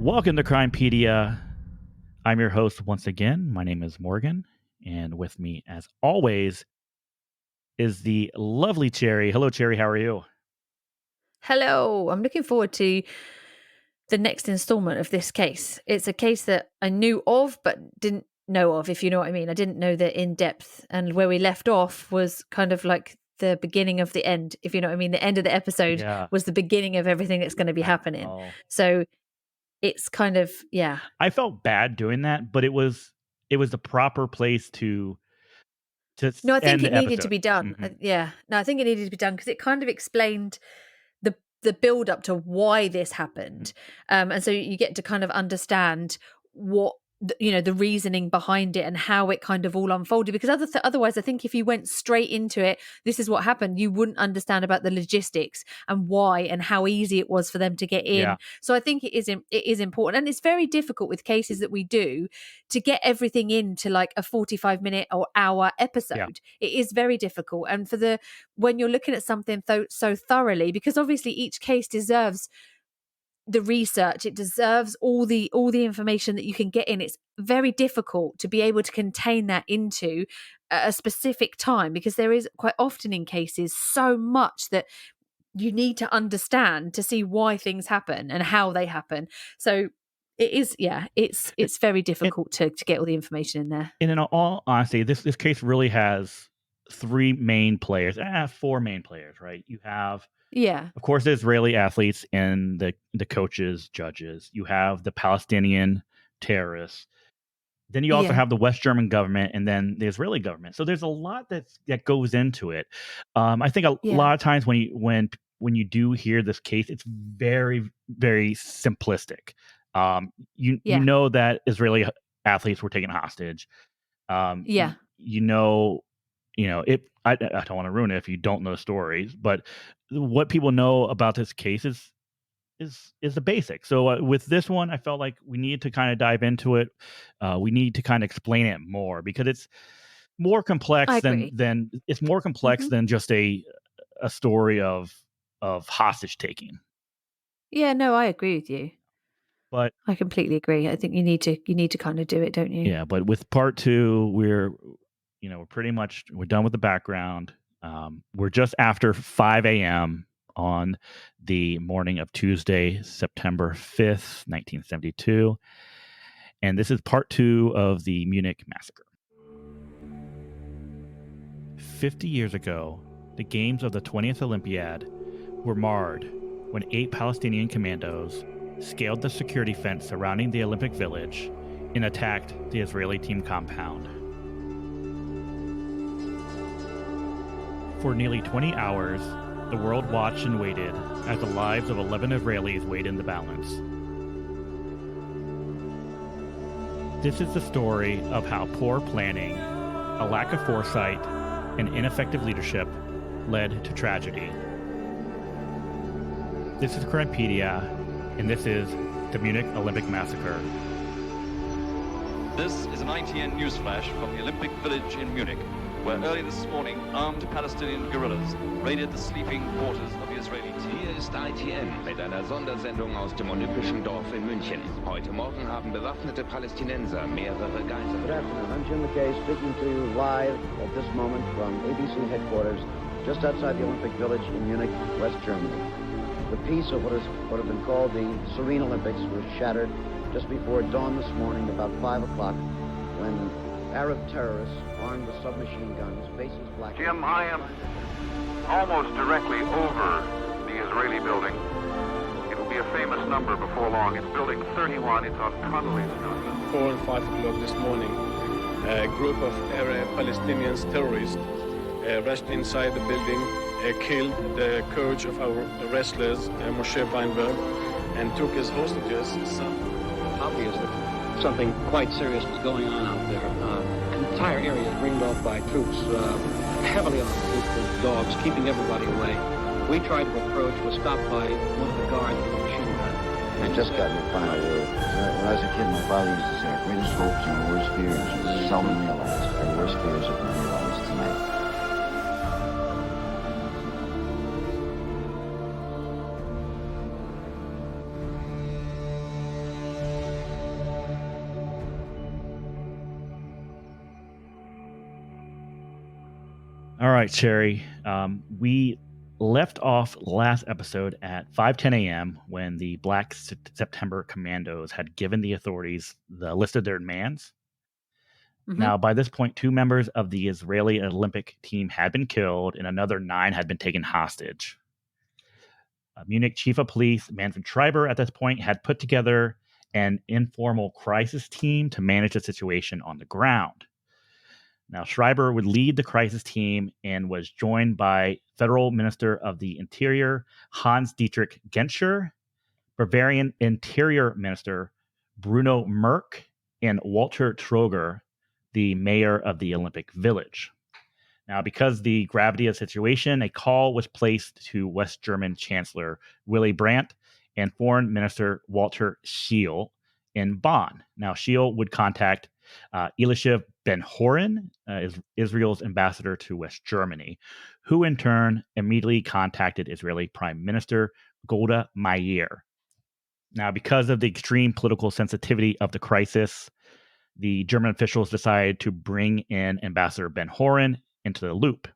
Welcome to Crimepedia. I'm your host once again. My name is Morgan, and with me, as always, is the lovely Cherry. Hello, Cherry. How are you? Hello. I'm looking forward to the next installment of this case. It's a case that I knew of but didn't know of, if you know what I mean. I didn't know the in depth, and where we left off was kind of like the beginning of the end, if you know what I mean. The end of the episode was the beginning of everything that's going to be happening. So it's kind of, yeah. I felt bad doing that, but it was the proper place to No, I think end it the needed to episode. be done. Mhm. Yeah. No, I think it needed to be done because it kind of explained the build up to why this happened. And so you get to kind of understand what the reasoning behind it and how it kind of all unfolded, because otherwise I think if you went straight into it, this is what happened, you wouldn't understand about the logistics and why and how easy it was for them to get in. Yeah. So I think it is important, and it's very difficult with cases that we do to get everything into like a 45-minute or hour episode. Yeah. It is very difficult, and when you're looking at something so thoroughly, because obviously each case deserves the research, it deserves all the information that you can get in. It's very difficult to be able to contain that into a specific time, because there is quite often in cases so much that you need to understand to see why things happen and how they happen. So it is, it's very difficult to get all the information in there. And in all honesty, this case really has four main players, right? You have, of course, the Israeli athletes and the coaches, judges. You have the Palestinian terrorists. Then you also have the West German government, and then the Israeli government. So there's a lot that goes into it. I think a lot of times when you do hear this case, it's very, very simplistic. You know that Israeli athletes were taken hostage. You know, I don't want to ruin it if you don't know stories, but what people know about this case is the basics. So with this one, I felt like we need to kind of dive into it. We need to kind of explain it more, because it's more complex than just a story of hostage taking. Yeah, no, I agree with you. But I completely agree. I think you need to kind of do it, don't you? Yeah, but with part 2, we're done with the background. We're just after 5 a.m. on the morning of Tuesday, September 5th, 1972. And this is part 2 of the Munich Massacre. 50 years ago, the games of the 20th Olympiad were marred when 8 Palestinian commandos scaled the security fence surrounding the Olympic Village and attacked the Israeli team compound. For nearly 20 hours, the world watched and waited as the lives of 11 Israelis weighed in the balance. This is the story of how poor planning, a lack of foresight, and ineffective leadership led to tragedy. This is Crimepedia, and this is the Munich Olympic Massacre. This is an ITN news flash from the Olympic Village in Munich, where early this morning armed Palestinian guerrillas raided the sleeping quarters of the Israeli team. Hier ist ITN mit einer Sondersendung aus dem Olympischen Dorf in München. Heute Morgen haben bewaffnete Palästinenser mehrere Geiseln. Good afternoon. I'm Jim McKay, speaking to you live at this moment from ABC headquarters, just outside the Olympic Village in Munich, West Germany. The peace of what have been called the Serene Olympics was shattered just before dawn this morning, about 5 o'clock, when Arab terrorists armed with submachine guns, faces black. Jim, I am almost directly over the Israeli building. It will be a famous number before long. It's building 31. It's on Connolly Street. 4 and 5 o'clock this morning, a group of Arab Palestinian terrorists rushed inside the building, killed the coach of our wrestlers, Moshe Weinberg, and took his hostages. Obvious that something quite serious was going on out there. Entire areas ringed off by troops, heavily armed troops with dogs, keeping everybody away. We tried to approach, was stopped by one of the guards with a machine gun. I just got your final word. When I was a kid, my father used to say, our greatest hopes and our worst fears are seldom realized. Our worst fears have been realized tonight. All right, Sherry. We left off last episode at 5:10 a.m. when the Black September commandos had given the authorities the list of their demands. Now, by this point, 2 members of the Israeli Olympic team had been killed and another 9 had been taken hostage. Munich chief of police Manfred Schreiber at this point had put together an informal crisis team to manage the situation on the ground. Now, Schreiber would lead the crisis team and was joined by Federal Minister of the Interior Hans-Dietrich Genscher, Bavarian Interior Minister Bruno Merck, and Walter Troger, the mayor of the Olympic Village. Now, because the gravity of the situation, a call was placed to West German Chancellor Willy Brandt and Foreign Minister Walter Scheel in Bonn. Now, Scheel would contact Elisha Ben-Horon, Israel's ambassador to West Germany, who in turn immediately contacted Israeli Prime Minister Golda Meir. Now, because of the extreme political sensitivity of the crisis, the German officials decided to bring in Ambassador Ben-Horon into the loop.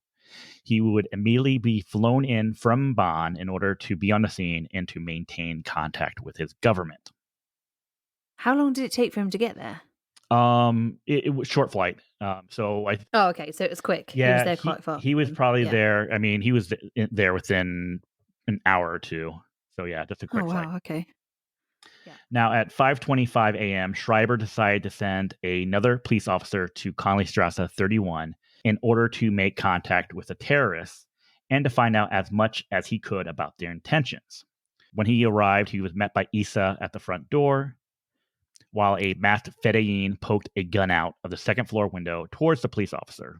He would immediately be flown in from Bonn in order to be on the scene and to maintain contact with his government. How long did it take for him to get there? It was short flight. Oh, okay. So it was quick. Yeah, he was there quite fast. He was probably there. I mean, he was there within an hour or two. So yeah, just a quick flight. Okay. Yeah. Now at 5:25 a.m., Schreiber decided to send another police officer to Konleystrasse 31 in order to make contact with the terrorists and to find out as much as he could about their intentions. When he arrived, he was met by Isa at the front door, while a masked Fedayeen poked a gun out of the second floor window towards the police officer.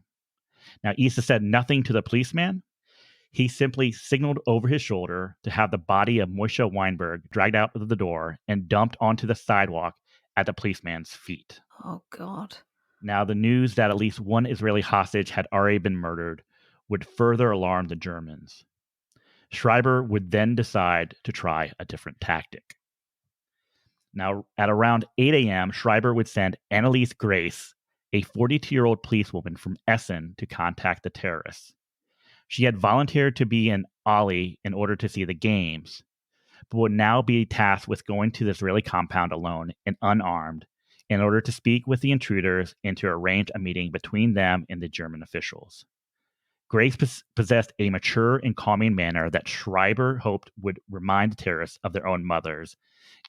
Now, Isa said nothing to the policeman. He simply signaled over his shoulder to have the body of Moshe Weinberg dragged out of the door and dumped onto the sidewalk at the policeman's feet. Oh, God. Now, the news that at least one Israeli hostage had already been murdered would further alarm the Germans. Schreiber would then decide to try a different tactic. Now, at around 8 a.m., Schreiber would send Anneliese Grace, a 42-year-old policewoman from Essen, to contact the terrorists. She had volunteered to be an Ollie in order to see the games, but would now be tasked with going to the Israeli compound alone and unarmed in order to speak with the intruders and to arrange a meeting between them and the German officials. Grace possessed a mature and calming manner that Schreiber hoped would remind the terrorists of their own mothers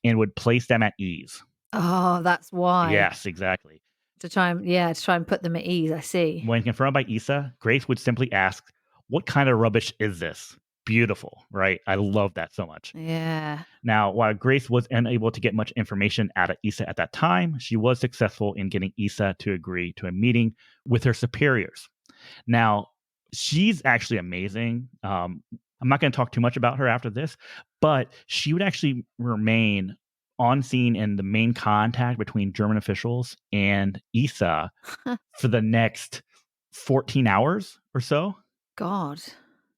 and would place them at ease. Oh, that's why. Yes, exactly. To try and put them at ease, I see. When confronted by Isa, Grace would simply ask, "What kind of rubbish is this?" Beautiful, right? I love that so much. Yeah. Now, while Grace was unable to get much information out of Isa at that time, she was successful in getting Isa to agree to a meeting with her superiors. Now, she's actually amazing. I'm not going to talk too much about her after this, but she would actually remain on scene in the main contact between German officials and Isa for the next 14 hours or so. God,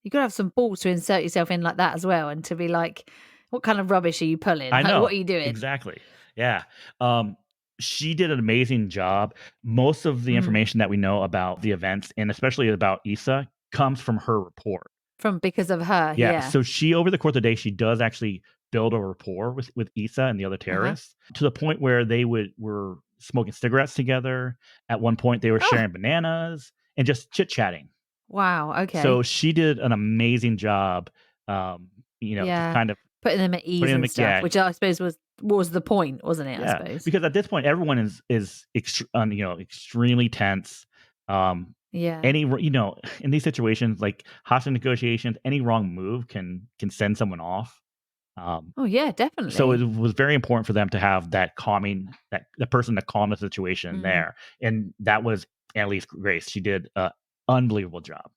you got to have some balls to insert yourself in like that as well, and to be like, what kind of rubbish are you pulling? I know. What are you doing? Exactly. Yeah. She did an amazing job. Most of the information that we know about the events, and especially about Isa, comes from her report. Because of her, yeah. So she, over the course of the day, she does actually build a rapport with Isa and the other terrorists to the point where they were smoking cigarettes together. At one point, they were sharing bananas and just chit-chatting. Wow, okay. So she did an amazing job, just kind of putting them at ease and stuff, which I suppose was the point, wasn't it? Yeah, I suppose because at this point, everyone is extremely tense. Any in these situations, like hostage negotiations, any wrong move can send someone off. Oh yeah, definitely. So it was very important for them to have that calming, the person to calm the situation there, and that was Anneliese Grace. She did an unbelievable job.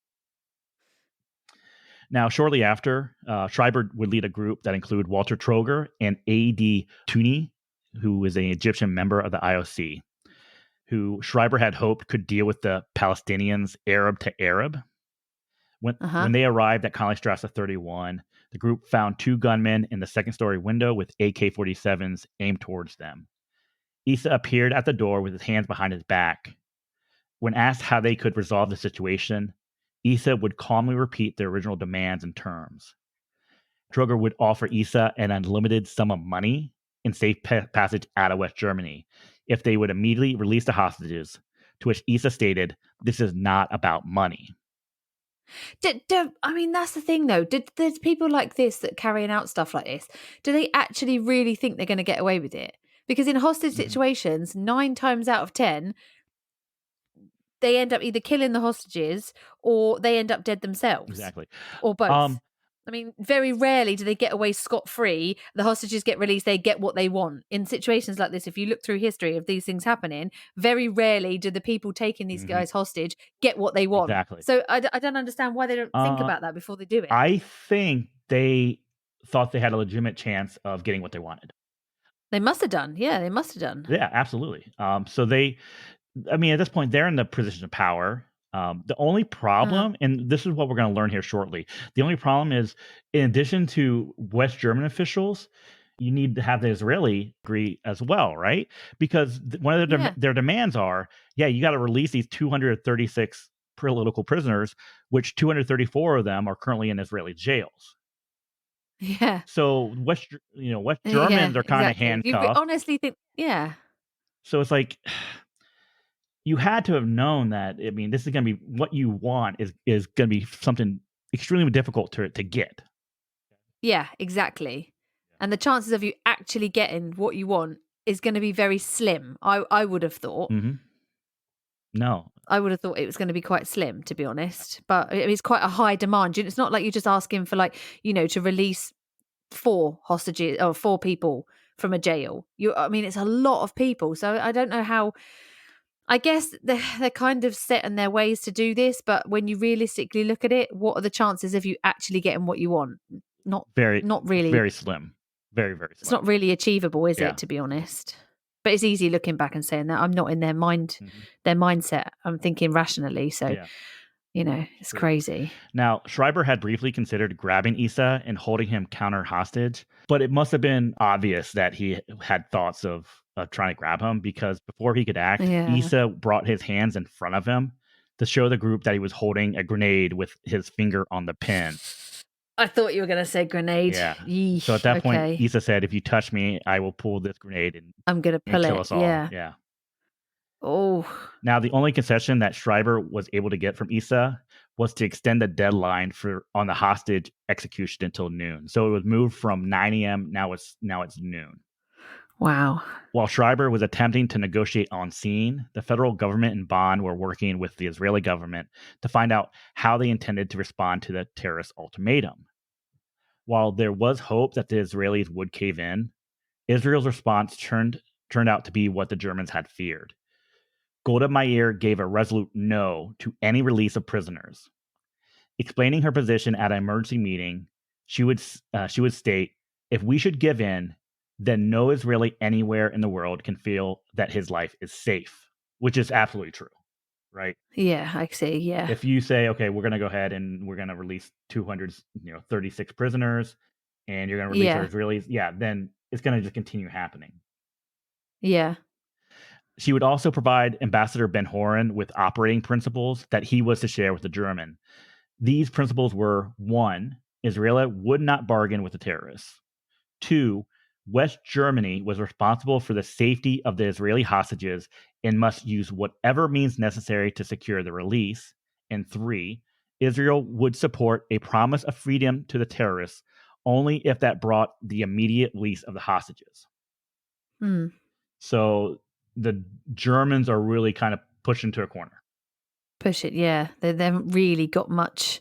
Now, shortly after, Schreiber would lead a group that included Walter Troger and A.D. Tooney, who is an Egyptian member of the IOC, who Schreiber had hoped could deal with the Palestinians Arab to Arab. When they arrived at Konleystrasse 31, the group found 2 gunmen in the second-story window with AK-47s aimed towards them. Isa appeared at the door with his hands behind his back. When asked how they could resolve the situation, Issa would calmly repeat the original demands and terms. Droger would offer Issa an unlimited sum of money and safe passage out of West Germany if they would immediately release the hostages, to which Issa stated, "This is not about money." I mean, that's the thing, though. There's people like this that carrying out stuff like this, do they actually really think they're going to get away with it? Because in hostage situations, 9 times out of 10, they end up either killing the hostages or they end up dead themselves. Exactly. Or both. I mean, very rarely do they get away scot-free. The hostages get released, they get what they want. In situations like this, if you look through history of these things happening, very rarely do the people taking these guys hostage get what they want. Exactly. So I don't understand why they don't think about that before they do it. I think they thought they had a legitimate chance of getting what they wanted. They must have done. Yeah, they must have done. Yeah, absolutely. So I mean, at this point, they're in the position of power. The only problem, and this is what we're going to learn here shortly, the only problem is, in addition to West German officials, you need to have the Israeli agree as well, right? Because one of their demands are, you got to release these 236 political prisoners, which 234 of them are currently in Israeli jails. Yeah. So West Germans are kind of handcuffed. You honestly think, So it's like, you had to have known that. I mean, this is going to be what you want is going to be something extremely difficult to get. Yeah, exactly. And the chances of you actually getting what you want is going to be very slim. I would have thought. No. I would have thought it was going to be quite slim, to be honest. But it's quite a high demand. It's not like you're just asking for, like, to release 4 hostages or 4 people from a jail. I mean, it's a lot of people. So I don't know how. I guess they're kind of set in their ways to do this, but when you realistically look at it, what are the chances of you actually getting what you want? Not really. Very slim. Very, very slim. It's not really achievable, is it, to be honest? But it's easy looking back and saying that. I'm not in their mindset. I'm thinking rationally. So, it's crazy. Now, Schreiber had briefly considered grabbing Issa and holding him counter hostage, but it must have been obvious that he had thoughts of trying to grab him, because before he could act, Issa brought his hands in front of him to show the group that he was holding a grenade with his finger on the pin. I thought you were going to say grenade. Yeah. Yeesh. So at that point, Issa said, "If you touch me, I will pull this grenade and I'm going to pull kill us all." Yeah. Oh. Now, the only concession that Schreiber was able to get from Issa was to extend the deadline on the hostage execution until noon. So it was moved from 9 a.m. Now it's noon. Wow. While Schreiber was attempting to negotiate on scene, the federal government and Bonn were working with the Israeli government to find out how they intended to respond to the terrorist ultimatum. While there was hope that the Israelis would cave in, Israel's response turned out to be what the Germans had feared. Golda Meir gave a resolute no to any release of prisoners. Explaining her position at an emergency meeting, she would state, "If we should give in, then no Israeli anywhere in the world can feel that his life is safe," which is absolutely true, right? Yeah, I see. Yeah. If you say, okay, we're going to go ahead and we're going to release 236 prisoners, and you're going to release our Israelis, then it's going to just continue happening. Yeah. She would also provide Ambassador Ben-Horon with operating principles that he was to share with the German. These principles were: 1, Israel would not bargain with the terrorists. 2, West Germany was responsible for the safety of the Israeli hostages and must use whatever means necessary to secure the release. And 3, Israel would support a promise of freedom to the terrorists only if that brought the immediate release of the hostages. So the Germans are really kind of pushed into a corner. Push it, yeah. They haven't really got much.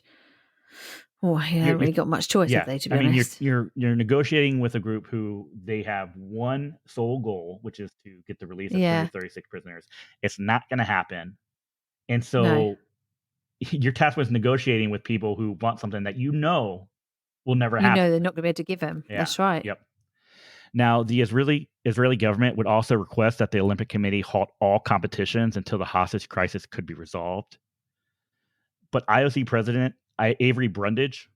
Oh, they haven't really got much choice, have they? To be honest, you're negotiating with a group who they have one sole goal, which is to get the release of 236 prisoners. It's not going to happen, and so your task was negotiating with people who want something that will never happen. They're not going to be able to give them. Yeah. That's right. Yep. Now, the Israeli government would also request that the Olympic Committee halt all competitions until the hostage crisis could be resolved. But IOC president Avery Brundage,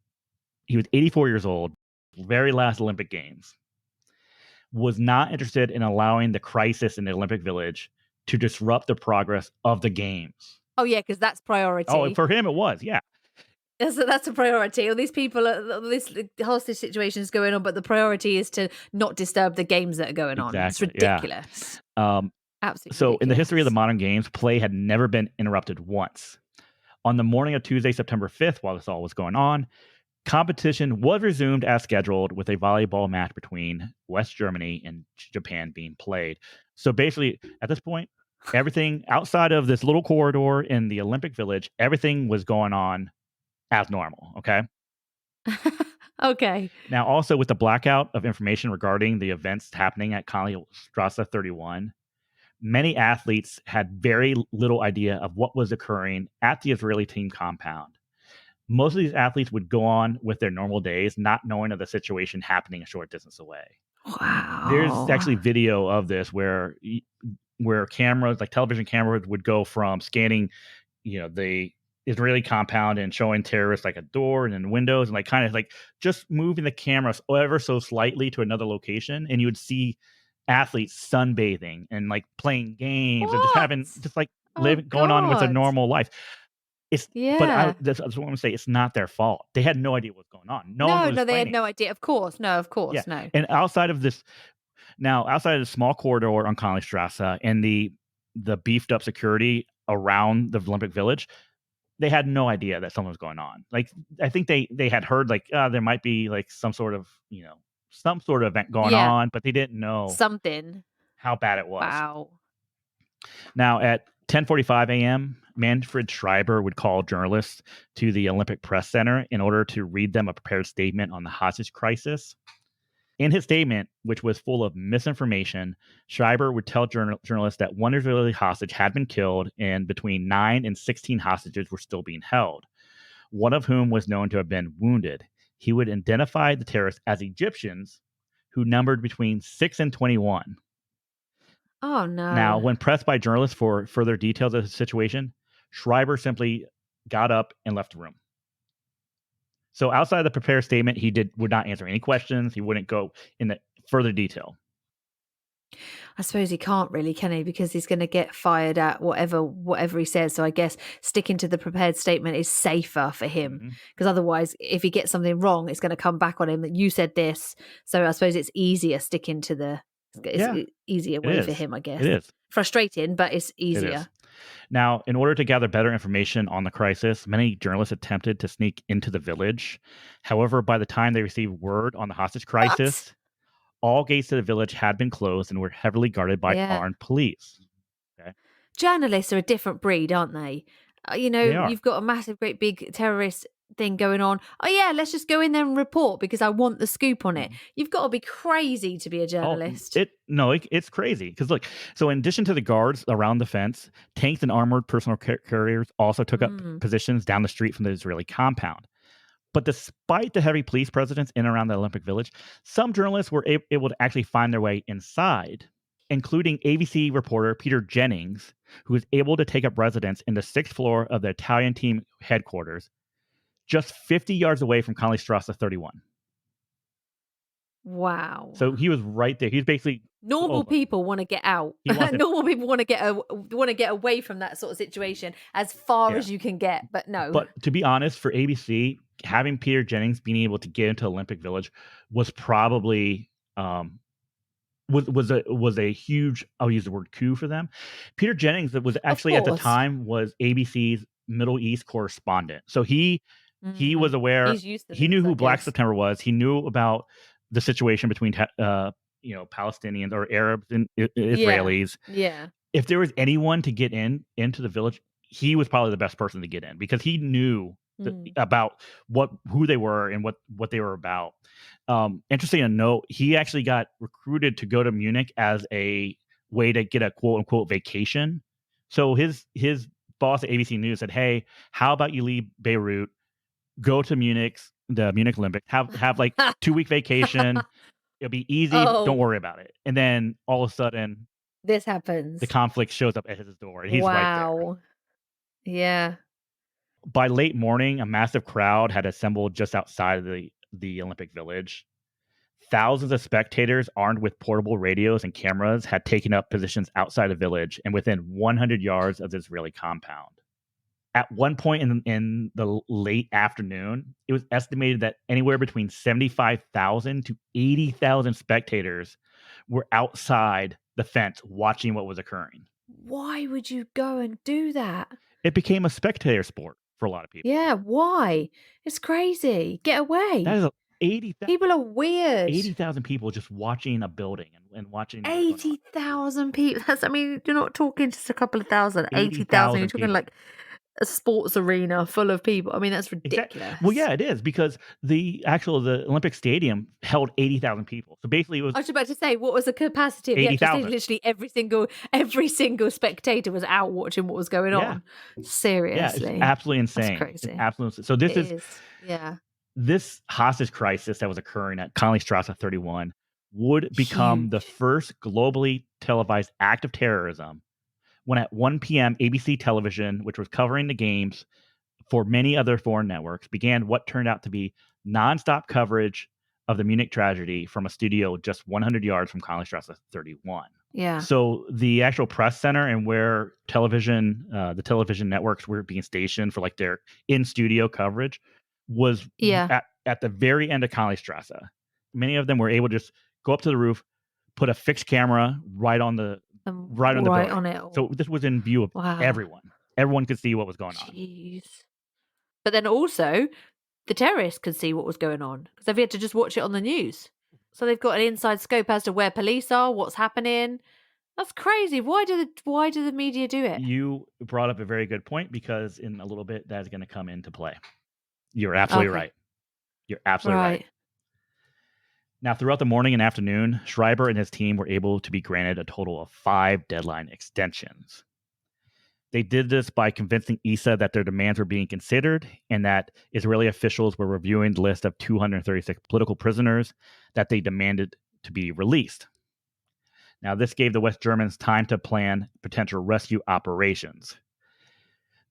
he was 84 years old, very last Olympic Games, was not interested in allowing the crisis in the Olympic Village to disrupt the progress of the Games. Oh, yeah, because that's priority. Oh, for him it was, yeah. That's a priority. All these people, all this hostage situation is going on, but the priority is to not disturb the games that are going on. It's Exactly, yeah. ridiculous. So Absolutely ridiculous. in the history of the modern games, play had never been interrupted once. On the morning of Tuesday, September 5th, while this all was going on, competition was resumed as scheduled with a volleyball match between West Germany and Japan being played. So basically, at this point, everything outside of this little corridor in the Olympic Village, everything was going on as normal, okay? Okay. Now, also with the blackout of information regarding the events happening at Strasse 31, many athletes had very little idea of what was occurring at the Israeli team compound. Most of these athletes would go on with their normal days, not knowing of the situation happening a short distance away. Wow. There's actually video of this where cameras, like television cameras, would go from scanning, the Israeli compound and showing terrorists like a door and then windows and like kind of like just moving the cameras ever so slightly to another location, and you would see athletes sunbathing and like playing games and just having going on with their normal life. But that's what I'm going to say. It's not their fault. They had no idea what's going on. No, they had no idea. Of course, no. And outside of this, outside of the small corridor on Strasse and the beefed up security around the Olympic Village, they had no idea that something was going on. Like, I think they had heard like there might be like some sort of event going on, but they didn't know how bad it was. Wow. Now at 10:45 a.m., Manfred Schreiber would call journalists to the Olympic Press Center in order to read them a prepared statement on the hostage crisis. In his statement, which was full of misinformation, Schreiber would tell journalists that one Israeli hostage had been killed and between 9 and 16 hostages were still being held, one of whom was known to have been wounded. He would identify the terrorists as Egyptians who numbered between 6 and 21. Oh, no. Now, when pressed by journalists for further details of the situation, Schreiber simply got up and left the room. So outside of the prepared statement, he would not answer any questions. He wouldn't go into further detail. I suppose he can't really, can he? Because he's going to get fired at whatever he says. So I guess sticking to the prepared statement is safer for him. Because otherwise, if he gets something wrong, it's going to come back on him that you said this. So I suppose it's easier sticking to the easier way for him, I guess. It is. Frustrating, but it's easier. It is. Now, in order to gather better information on the crisis, many journalists attempted to sneak into the village. However, by the time they received word on the hostage crisis, all gates to the village had been closed and were heavily guarded by armed police. Okay. Journalists are a different breed, aren't they? You've got a massive, great big terrorist thing going on. Oh yeah, let's just go in there and report because I want the scoop on it. You've got to be crazy to be a journalist. It's crazy because look. So in addition to the guards around the fence, tanks and armored personal carriers also took up positions down the street from the Israeli compound. But despite the heavy police presence in and around the Olympic Village, some journalists were able to actually find their way inside, including ABC reporter Peter Jennings, who was able to take up residence in the 6th floor of the Italian team headquarters, just 50 yards away from Strasse 31. Wow. So he was right there. He's basically normal people want to get out. Normal people want to get away from that sort of situation as far as you can get, but no. But to be honest, for ABC, having Peter Jennings being able to get into Olympic Village was probably was a huge, I'll use the word coup for them. Peter Jennings was actually at the time was ABC's Middle East correspondent. So he was aware. He knew who Black September was. He knew about the situation between Palestinians or Arabs and Israelis. Yeah. If there was anyone to get into the village, he was probably the best person to get in because he knew about who they were and what they were about. Interesting to note, he actually got recruited to go to Munich as a way to get a quote unquote vacation. So his boss at ABC News said, "Hey, how about you leave Beirut, go to the Munich Olympics, have like 2-week vacation. It'll be easy. Don't worry about it." And then all of a sudden, this happens. The conflict shows up at his door, and he's right there. Yeah. By late morning, a massive crowd had assembled just outside of the Olympic Village. Thousands of spectators armed with portable radios and cameras had taken up positions outside the village and within 100 yards of the Israeli compound. At one point in the late afternoon, it was estimated that anywhere between 75,000 to 80,000 spectators were outside the fence watching what was occurring. Why would you go and do that? It became a spectator sport for a lot of people. Yeah, why? It's crazy. Get away. That is 80,000. People are weird. 80,000 people just watching a building and watching. 80,000 people. I mean, you're not talking just a couple of thousand. 80,000. You're talking people. Like a sports arena full of people. I mean, that's ridiculous. Exactly. Well, yeah, it is, because the Olympic Stadium held 80,000 people. So basically, it was. I was about to say, what was the capacity of 80,000? Literally every single spectator was out watching what was going on. Seriously, yeah, it's absolutely insane. That's crazy. It's absolutely. So this is yeah. This hostage crisis that was occurring at Königstrasse 31 would become the first globally televised act of terrorism when at 1 p.m. ABC television, which was covering the games for many other foreign networks, began what turned out to be nonstop coverage of the Munich tragedy from a studio just 100 yards from Königstrasse 31. Yeah. So the actual press center and where the television networks were being stationed for like their in-studio coverage was at the very end of Königstrasse. Many of them were able to just go up to the roof, put a fixed camera right on the building. On it. So this was in view of everyone. Everyone could see what was going on. But then also, the terrorists could see what was going on because they've had to just watch it on the news. So they've got an inside scope as to where police are, what's happening. That's crazy. Why do the media do it? You brought up a very good point, because in a little bit that is going to come into play. You're absolutely right. You're absolutely right. Now, throughout the morning and afternoon, Schreiber and his team were able to be granted a total of 5 deadline extensions. They did this by convincing ISA that their demands were being considered and that Israeli officials were reviewing the list of 236 political prisoners that they demanded to be released. Now, this gave the West Germans time to plan potential rescue operations.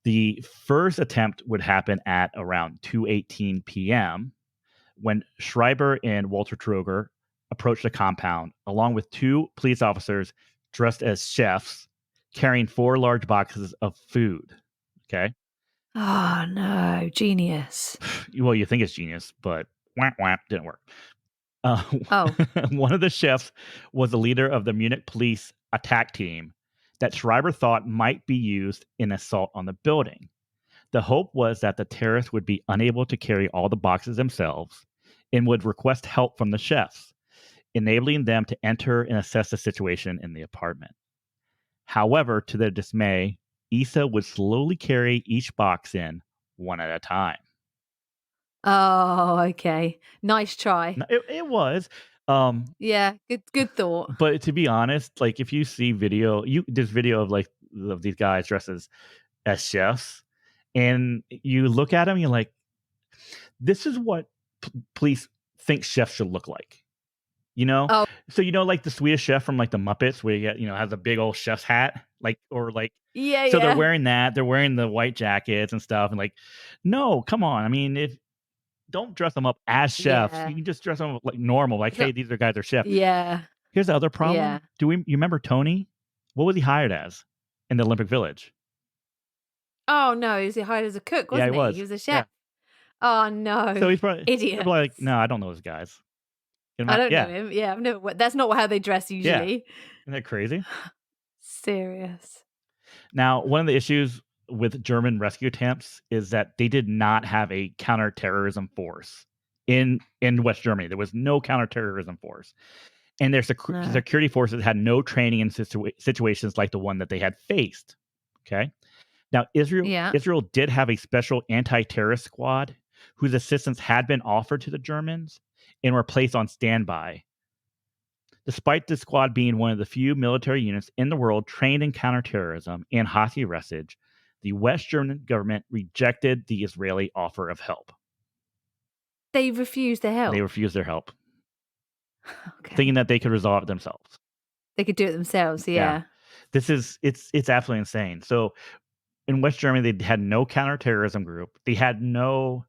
The first attempt would happen at around 2:18 p.m. when Schreiber and Walter Troger approached the compound along with 2 police officers dressed as chefs, carrying 4 large boxes of food. Okay. Oh, no. Genius. Well, you think it's genius, but didn't work. One of the chefs was the leader of the Munich police attack team that Schreiber thought might be used in assault on the building. The hope was that the terrorists would be unable to carry all the boxes themselves and would request help from the chefs, enabling them to enter and assess the situation in the apartment. However, to their dismay, ISA would slowly carry each box in one at a time. Oh, okay. Nice try. It was. Yeah, good thought. But to be honest, like if you see there's video of these guys dressed as chefs, and you look at them, you're like, this is what police think chefs should look like. So like the Swedish chef from like the Muppets, where you get has a big old chef's hat, so they're wearing that, they're wearing the white jackets and stuff, and like, no, come on, I mean, don't dress them up as chefs. You can just dress them up like normal, like, hey, these guys are chefs. Yeah. Here's the other problem. Yeah. You remember Tony? What was he hired as in the Olympic Village? Oh no, he was hired as a cook, wasn't he? He was a chef. Yeah. Oh no. So he's probably idiot. Like, no, I don't know those guys. I don't know him. Yeah, I've never. That's not how they dress usually. Yeah. Isn't that crazy? Serious. Now, one of the issues with German rescue attempts is that they did not have a counterterrorism force in West Germany. There was no counterterrorism force, and their security forces had no training in situations like the one that they had faced. Okay. Now, Israel did have a special anti-terrorist squad whose assistance had been offered to the Germans and were placed on standby. Despite the squad being one of the few military units in the world trained in counterterrorism and hostage arrestage, the West German government rejected the Israeli offer of help. They refused their help? They refused their help. Okay. Thinking that they could resolve it themselves. They could do it themselves, yeah. It's absolutely insane. So in West Germany, they had no counterterrorism group. They had no...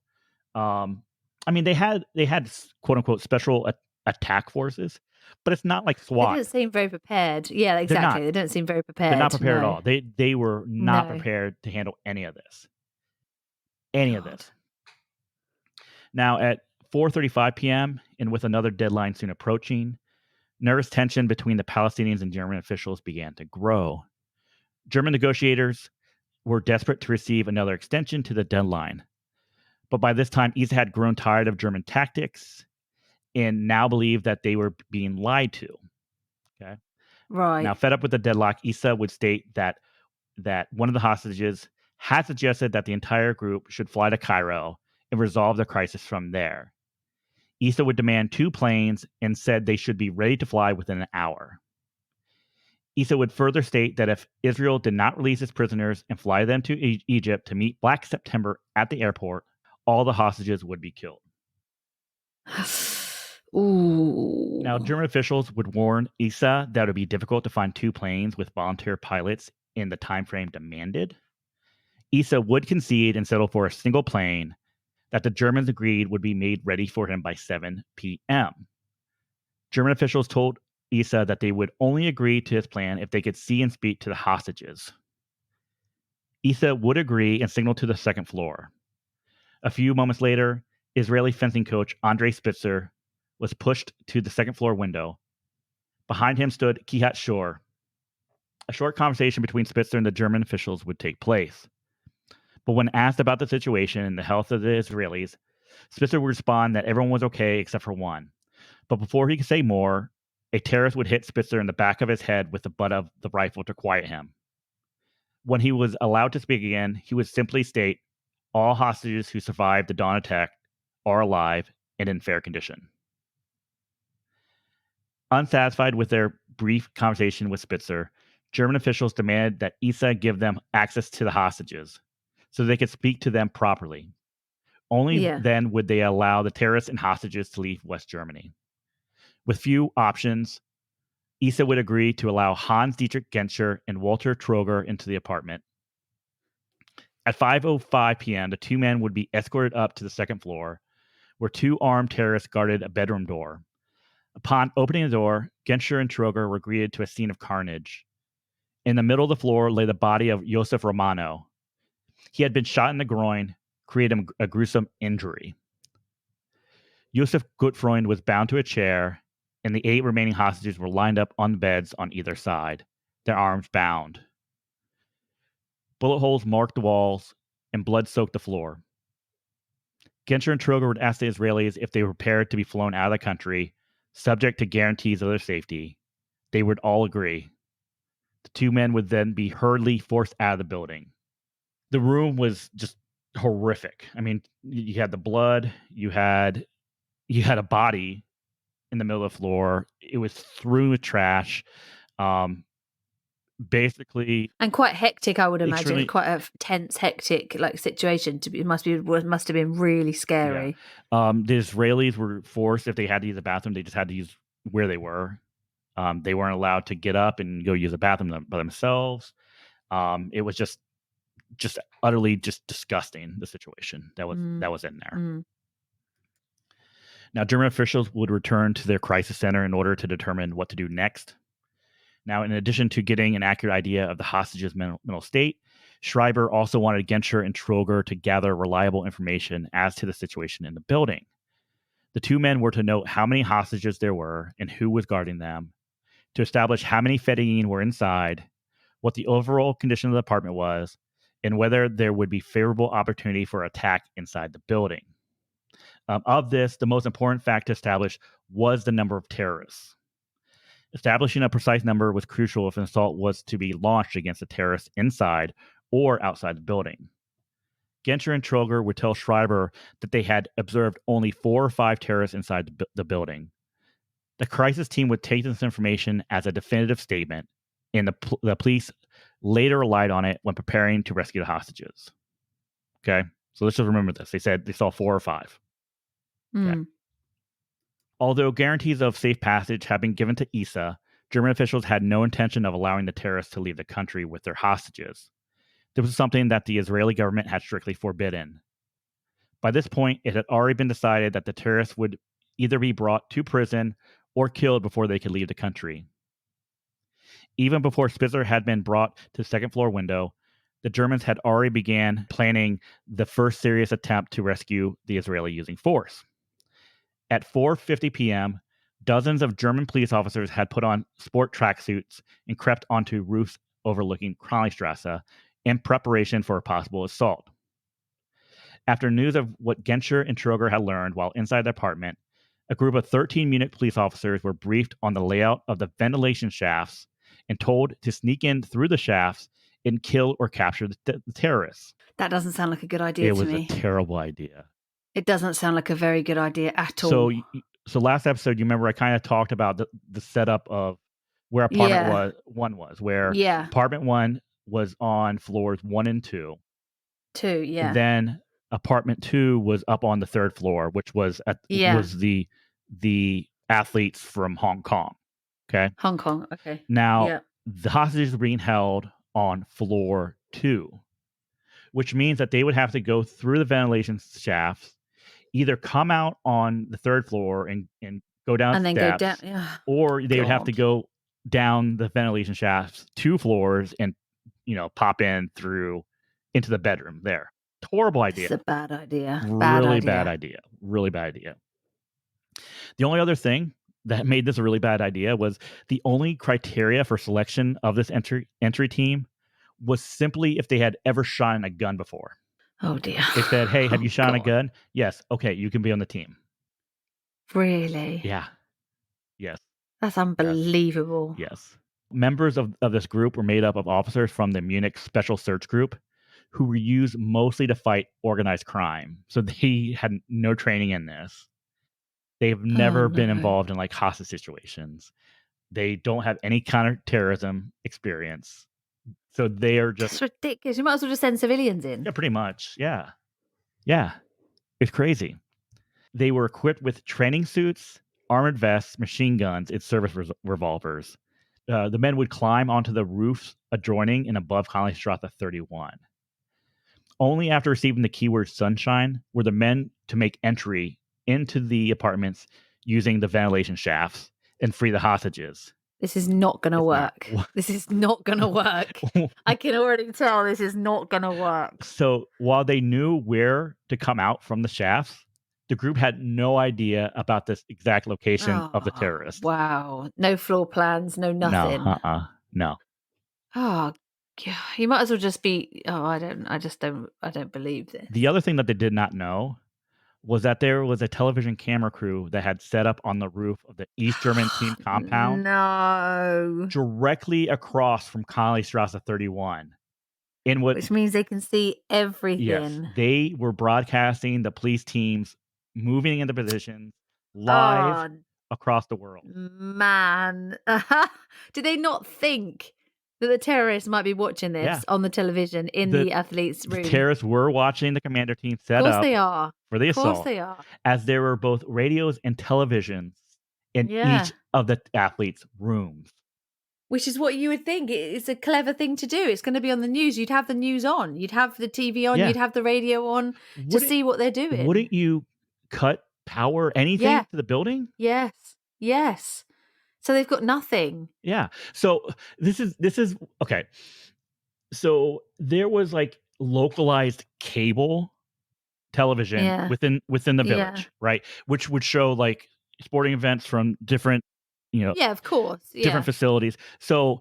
they had quote unquote special attack forces, but it's not like SWAT. They didn't seem very prepared. Yeah, exactly. They don't seem very prepared. They're not prepared at all. They were not prepared to handle any of this. any of this. Now, at 4:35 p.m., and with another deadline soon approaching, nervous tension between the Palestinians and German officials began to grow. German negotiators were desperate to receive another extension to the deadline. But by this time, Issa had grown tired of German tactics and now believed that they were being lied to. Okay. Right. Now, fed up with the deadlock, Issa would state that one of the hostages had suggested that the entire group should fly to Cairo and resolve the crisis from there. Issa would demand 2 planes and said they should be ready to fly within an hour. Issa would further state that if Israel did not release its prisoners and fly them to Egypt to meet Black September at the airport, all the hostages would be killed. Ooh. Now, German officials would warn Issa that it would be difficult to find 2 planes with volunteer pilots in the time frame demanded. Issa would concede and settle for a single plane that the Germans agreed would be made ready for him by 7 p.m. German officials told Issa that they would only agree to his plan if they could see and speak to the hostages. Issa would agree and signal to the second floor. A few moments later, Israeli fencing coach Andrei Spitzer was pushed to the second floor window. Behind him stood Kihat Shor. A short conversation between Spitzer and the German officials would take place. But when asked about the situation and the health of the Israelis, Spitzer would respond that everyone was okay except for one. But before he could say more, a terrorist would hit Spitzer in the back of his head with the butt of the rifle to quiet him. When he was allowed to speak again, he would simply state, all hostages who survived the dawn attack are alive and in fair condition. Unsatisfied with their brief conversation with Spitzer, German officials demanded that Issa give them access to the hostages so they could speak to them properly. Only then would they allow the terrorists and hostages to leave West Germany. With few options, Issa would agree to allow Hans Dietrich Genscher and Walter Troger into the apartment. At 5:05 p.m., the 2 men would be escorted up to the second floor, where 2 armed terrorists guarded a bedroom door. Upon opening the door, Genscher and Troger were greeted to a scene of carnage. In the middle of the floor lay the body of Josef Romano. He had been shot in the groin, creating a gruesome injury. Josef Gutfreund was bound to a chair, and the 8 remaining hostages were lined up on beds on either side, their arms bound. Bullet holes marked the walls, and blood soaked the floor. Genscher and Troger would ask the Israelis if they were prepared to be flown out of the country, subject to guarantees of their safety. They would all agree. The 2 men would then be hurriedly forced out of the building. The room was just horrific. I mean, you had the blood, you had a body in the middle of the floor. It was strewn with trash. Basically, and quite hectic, I would imagine. Quite a tense, hectic situation. It must have been really scary. Yeah. The Israelis were forced, if they had to use the bathroom, they just had to use where they were. They weren't allowed to get up and go use the bathroom by themselves. It was just utterly just disgusting, the situation that was in there. Mm. Now, German officials would return to their crisis center in order to determine what to do next. Now, in addition to getting an accurate idea of the hostages' mental state, Schreiber also wanted Genscher and Troger to gather reliable information as to the situation in the building. The 2 men were to note how many hostages there were and who was guarding them, to establish how many Fedayeen were inside, what the overall condition of the apartment was, and whether there would be favorable opportunity for attack inside the building. Of this, the most important fact to establish was the number of terrorists. Establishing a precise number was crucial if an assault was to be launched against the terrorists inside or outside the building. Genscher and Troger would tell Schreiber that they had observed only 4 or 5 terrorists inside the building. The crisis team would take this information as a definitive statement, and the police later relied on it when preparing to rescue the hostages. Okay, so let's just remember this. They said they saw 4 or 5. Okay. Although guarantees of safe passage had been given to Issa, German officials had no intention of allowing the terrorists to leave the country with their hostages. This was something that the Israeli government had strictly forbidden. By this point, it had already been decided that the terrorists would either be brought to prison or killed before they could leave the country. Even before Spitzer had been brought to the second floor window, the Germans had already began planning the first serious attempt to rescue the Israeli using force. At 4:50 p.m., dozens of German police officers had put on sport tracksuits and crept onto roofs overlooking Königstrasse in preparation for a possible assault. After news of what Genscher and Troger had learned while inside the apartment, a group of 13 Munich police officers were briefed on the layout of the ventilation shafts and told to sneak in through the shafts and kill or capture the terrorists. That doesn't sound like a good idea to me. It was a terrible idea. It doesn't sound like a very good idea at all. So last episode, you remember I kind of talked about the setup of where apartment one was, where apartment 1 was on floors 1 and 2. 2, yeah. And then apartment 2 was up on the 3rd floor, which was was the athletes from Hong Kong. Okay. Hong Kong. Okay. Now the hostages were being held on floor 2, which means that they would have to go through the ventilation shafts, either come out on the 3rd floor and go down and then steps, go down, or they would have to go down the ventilation shafts 2 floors and pop in through into the bedroom there. Horrible idea. It's a bad idea. Really bad idea. Really bad idea. The only other thing that made this a really bad idea was the only criteria for selection of this entry team was simply if they had ever shot a gun before. Oh dear. They said, "Hey, have you shot a gun?" Yes. Okay, you can be on the team. Really? Yeah. Yes. That's unbelievable. Yes. Members of this group were made up of officers from the Munich Special Search Group who were used mostly to fight organized crime. So they had no training in this. They've never been involved in hostage situations. They don't have any counterterrorism experience. So they are just... It's ridiculous. You might as well just send civilians in. Yeah, pretty much. Yeah. Yeah. It's crazy. They were equipped with training suits, armored vests, machine guns, and service revolvers. The men would climb onto the roofs adjoining and above Königstrasse 31. Only after receiving the keyword sunshine were the men to make entry into the apartments using the ventilation shafts and free the hostages. This is not going to work. This is not going to work. I can already tell this is not going to work. So while they knew where to come out from the shafts, the group had no idea about this exact location of the terrorists. Wow. No floor plans, no nothing. No. Oh, God. You might as well just be... Oh, I don't believe this. The other thing that they did not know was that there was a television camera crew that had set up on the roof of the East German team compound. No. Directly across from Königstrasse 31. Which means they can see everything. Yes, they were broadcasting the police teams moving into positions live across the world. Man. Did they not think that the terrorists might be watching this on the television in the athletes' room? The terrorists were watching the commander team set up for the assault. Of course they are. As there were both radios and televisions in each of the athletes' rooms. Which is what you would think. It's a clever thing to do. It's going to be on the news. You'd have the news on. You'd have the TV on. You'd have the radio on to see what they're doing. Wouldn't you cut power, anything to the building? Yes. So they've got nothing. Yeah. So this is okay. So there was localized cable television within the village, right? Which would show sporting events from different, of course, different facilities. So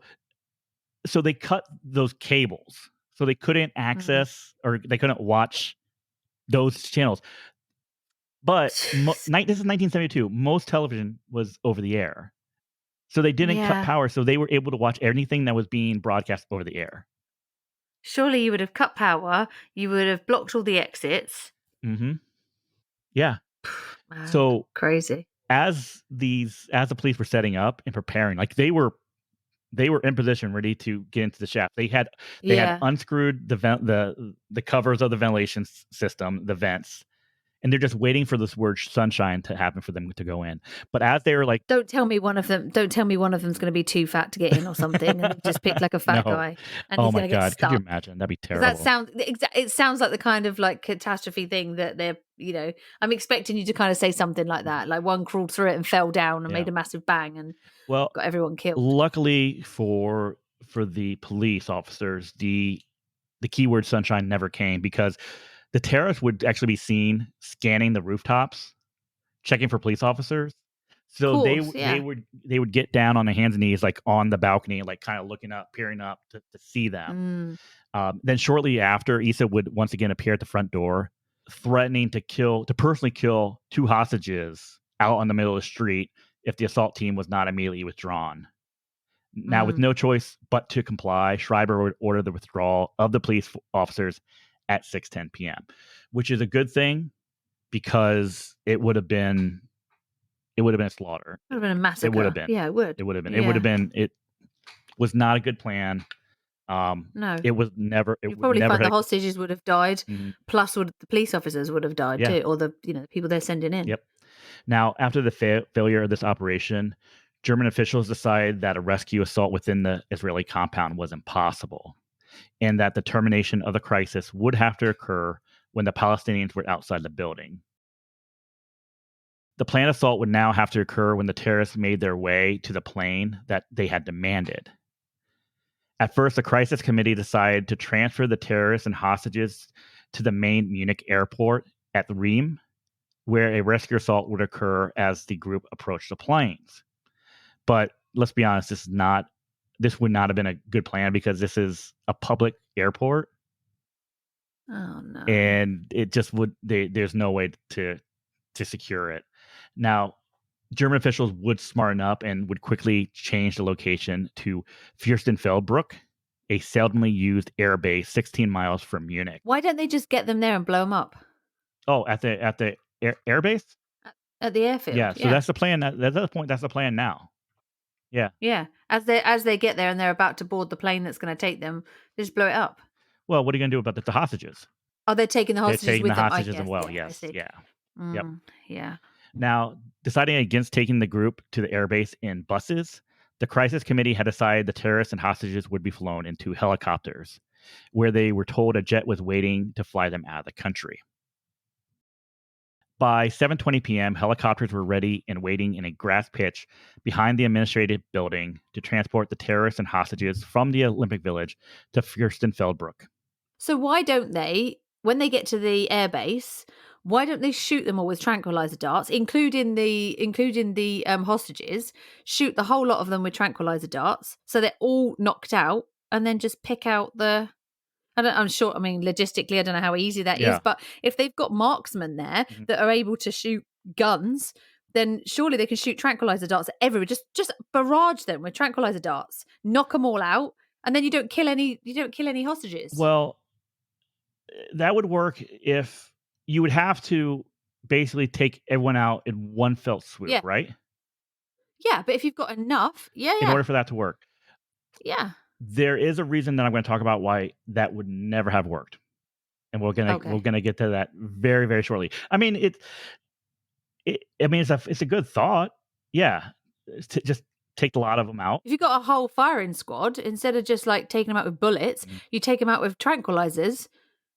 they cut those cables, so they couldn't access or they couldn't watch those channels. But this is 1972. Most television was over the air. So they didn't cut power, so they were able to watch anything that was being broadcast over the air. Surely you would have cut power. You would have blocked all the exits. Mm-hmm. Yeah. Man, so crazy. As the police were setting up and preparing, they were in position, ready to get into the shaft. They had unscrewed the covers of the ventilation system, the vents. And they're just waiting for this word sunshine to happen for them to go in. But as they were don't tell me one of them's going to be too fat to get in or something, and they've just picked a fat guy. And oh my God! Could you imagine? That'd be terrible. It sounds like the kind of catastrophe thing that they're. I'm expecting you to kind of say something like that, like one crawled through it and fell down and made a massive bang and got everyone killed. Luckily for the police officers, the the keyword sunshine never came, because the terrorists would actually be seen scanning the rooftops, checking for police officers. So they would get down on their hands and knees, like on the balcony, like kind of looking up, peering up to see them. Then shortly after, Issa would once again appear at the front door, threatening to personally kill 2 hostages out on the middle of the street if the assault team was not immediately withdrawn. Now, with no choice but to comply, Schreiber would order the withdrawal of the police officers at 6:10 p.m., which is a good thing, because it would have been a slaughter. It would have been a massacre. It would have been. Yeah, it would. It would have been. Yeah. It would have been. It was not a good plan. No, it was never. It you probably never find the hostages would have died. Plus, the police officers would have died too, or the people they're sending in. Yep. Now, after the failure of this operation, German officials decided that a rescue assault within the Israeli compound was impossible, and that the termination of the crisis would have to occur when the Palestinians were outside the building. The planned assault would now have to occur when the terrorists made their way to the plane that they had demanded. At first, the crisis committee decided to transfer the terrorists and hostages to the main Munich airport at Riem, where a rescue assault would occur as the group approached the planes. But let's be honest, this would not have been a good plan, because this is a public airport. Oh no! And it just there's no way to secure it. Now, German officials would smarten up and would quickly change the location to Fürstenfeldbruck, a seldomly used air base 16 miles from Munich. Why don't they just get them there and blow them up? Oh, at the air base? At the airfield. Yeah, so that's the plan. At that point, that's the plan now. Yeah. Yeah. As they get there and they're about to board the plane that's going to take them, they just blow it up. Well, what are you going to do about the hostages? Oh, they're taking the hostages with them. They're taking the hostages as well, yes. Yeah. Yep. Yeah. Now, deciding against taking the group to the airbase in buses, the crisis committee had decided the terrorists and hostages would be flown into helicopters, where they were told a jet was waiting to fly them out of the country. By 7:20 p.m., helicopters were ready and waiting in a grass pitch behind the administrative building to transport the terrorists and hostages from the Olympic Village to Fürstenfeldbruck. So why don't they, when they get to the airbase, why don't they shoot them all with tranquilizer darts, including the hostages? Shoot the whole lot of them with tranquilizer darts, so they're all knocked out, and then just pick out the. I'm sure. I mean, logistically, I don't know how easy that is, but if they've got marksmen there that are able to shoot guns, then surely they can shoot tranquilizer darts at everyone. Just barrage them with tranquilizer darts, knock them all out, and then you don't kill any hostages. Well, that would work if you would have to basically take everyone out in one fell swoop, right? Yeah, but if you've got enough, in order for that to work. Yeah. There is a reason that I'm going to talk about why that would never have worked, and we're gonna get to that very, very shortly. I mean, it's a good thought. Yeah, just take a lot of them out. If you've got a whole firing squad, instead of just like taking them out with bullets, you take them out with tranquilizers,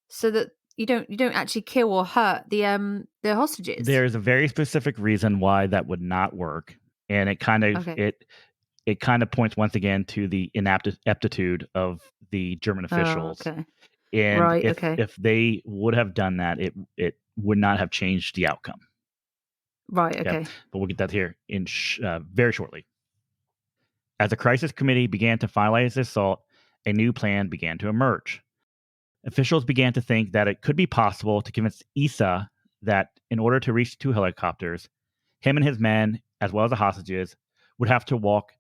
so that you don't actually kill or hurt the hostages. There's a very specific reason why that would not work, and it kind of it kind of points once again to the ineptitude of the German officials. Oh, okay. And if they would have done that, it would not have changed the outcome. Right. Okay. But we'll get that here in very shortly. As the crisis committee began to finalize the assault, a new plan began to emerge. Officials began to think that it could be possible to convince Issa that in order to reach 2 helicopters, him and his men, as well as the hostages, would have to walk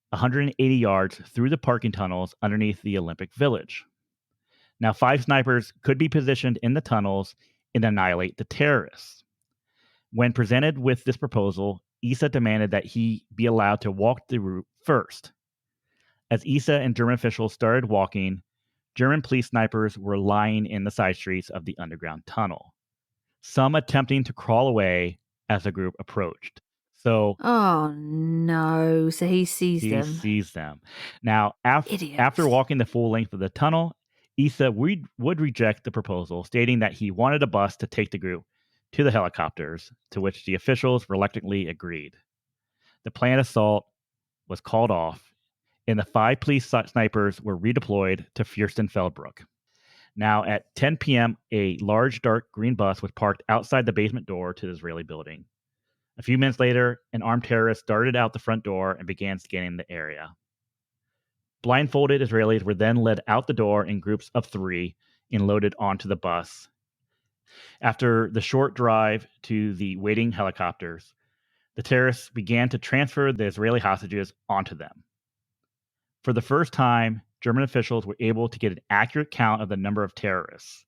180 yards through the parking tunnels underneath the Olympic Village. Now, 5 snipers could be positioned in the tunnels and annihilate the terrorists. When presented with this proposal, Issa demanded that he be allowed to walk the route first. As Issa and German officials started walking, German police snipers were lying in the side streets of the underground tunnel, some attempting to crawl away as the group approached. So, oh no! So he sees them. Now, after walking the full length of the tunnel, Issa would reject the proposal, stating that he wanted a bus to take the group to the helicopters, to which the officials reluctantly agreed. The planned assault was called off, and the 5 police snipers were redeployed to Fürstenfeldbruck. Now, at 10 p.m., a large dark green bus was parked outside the basement door to the Israeli building. A few minutes later, an armed terrorist darted out the front door and began scanning the area. Blindfolded Israelis were then led out the door in groups of 3 and loaded onto the bus. After the short drive to the waiting helicopters, the terrorists began to transfer the Israeli hostages onto them. For the first time, German officials were able to get an accurate count of the number of terrorists.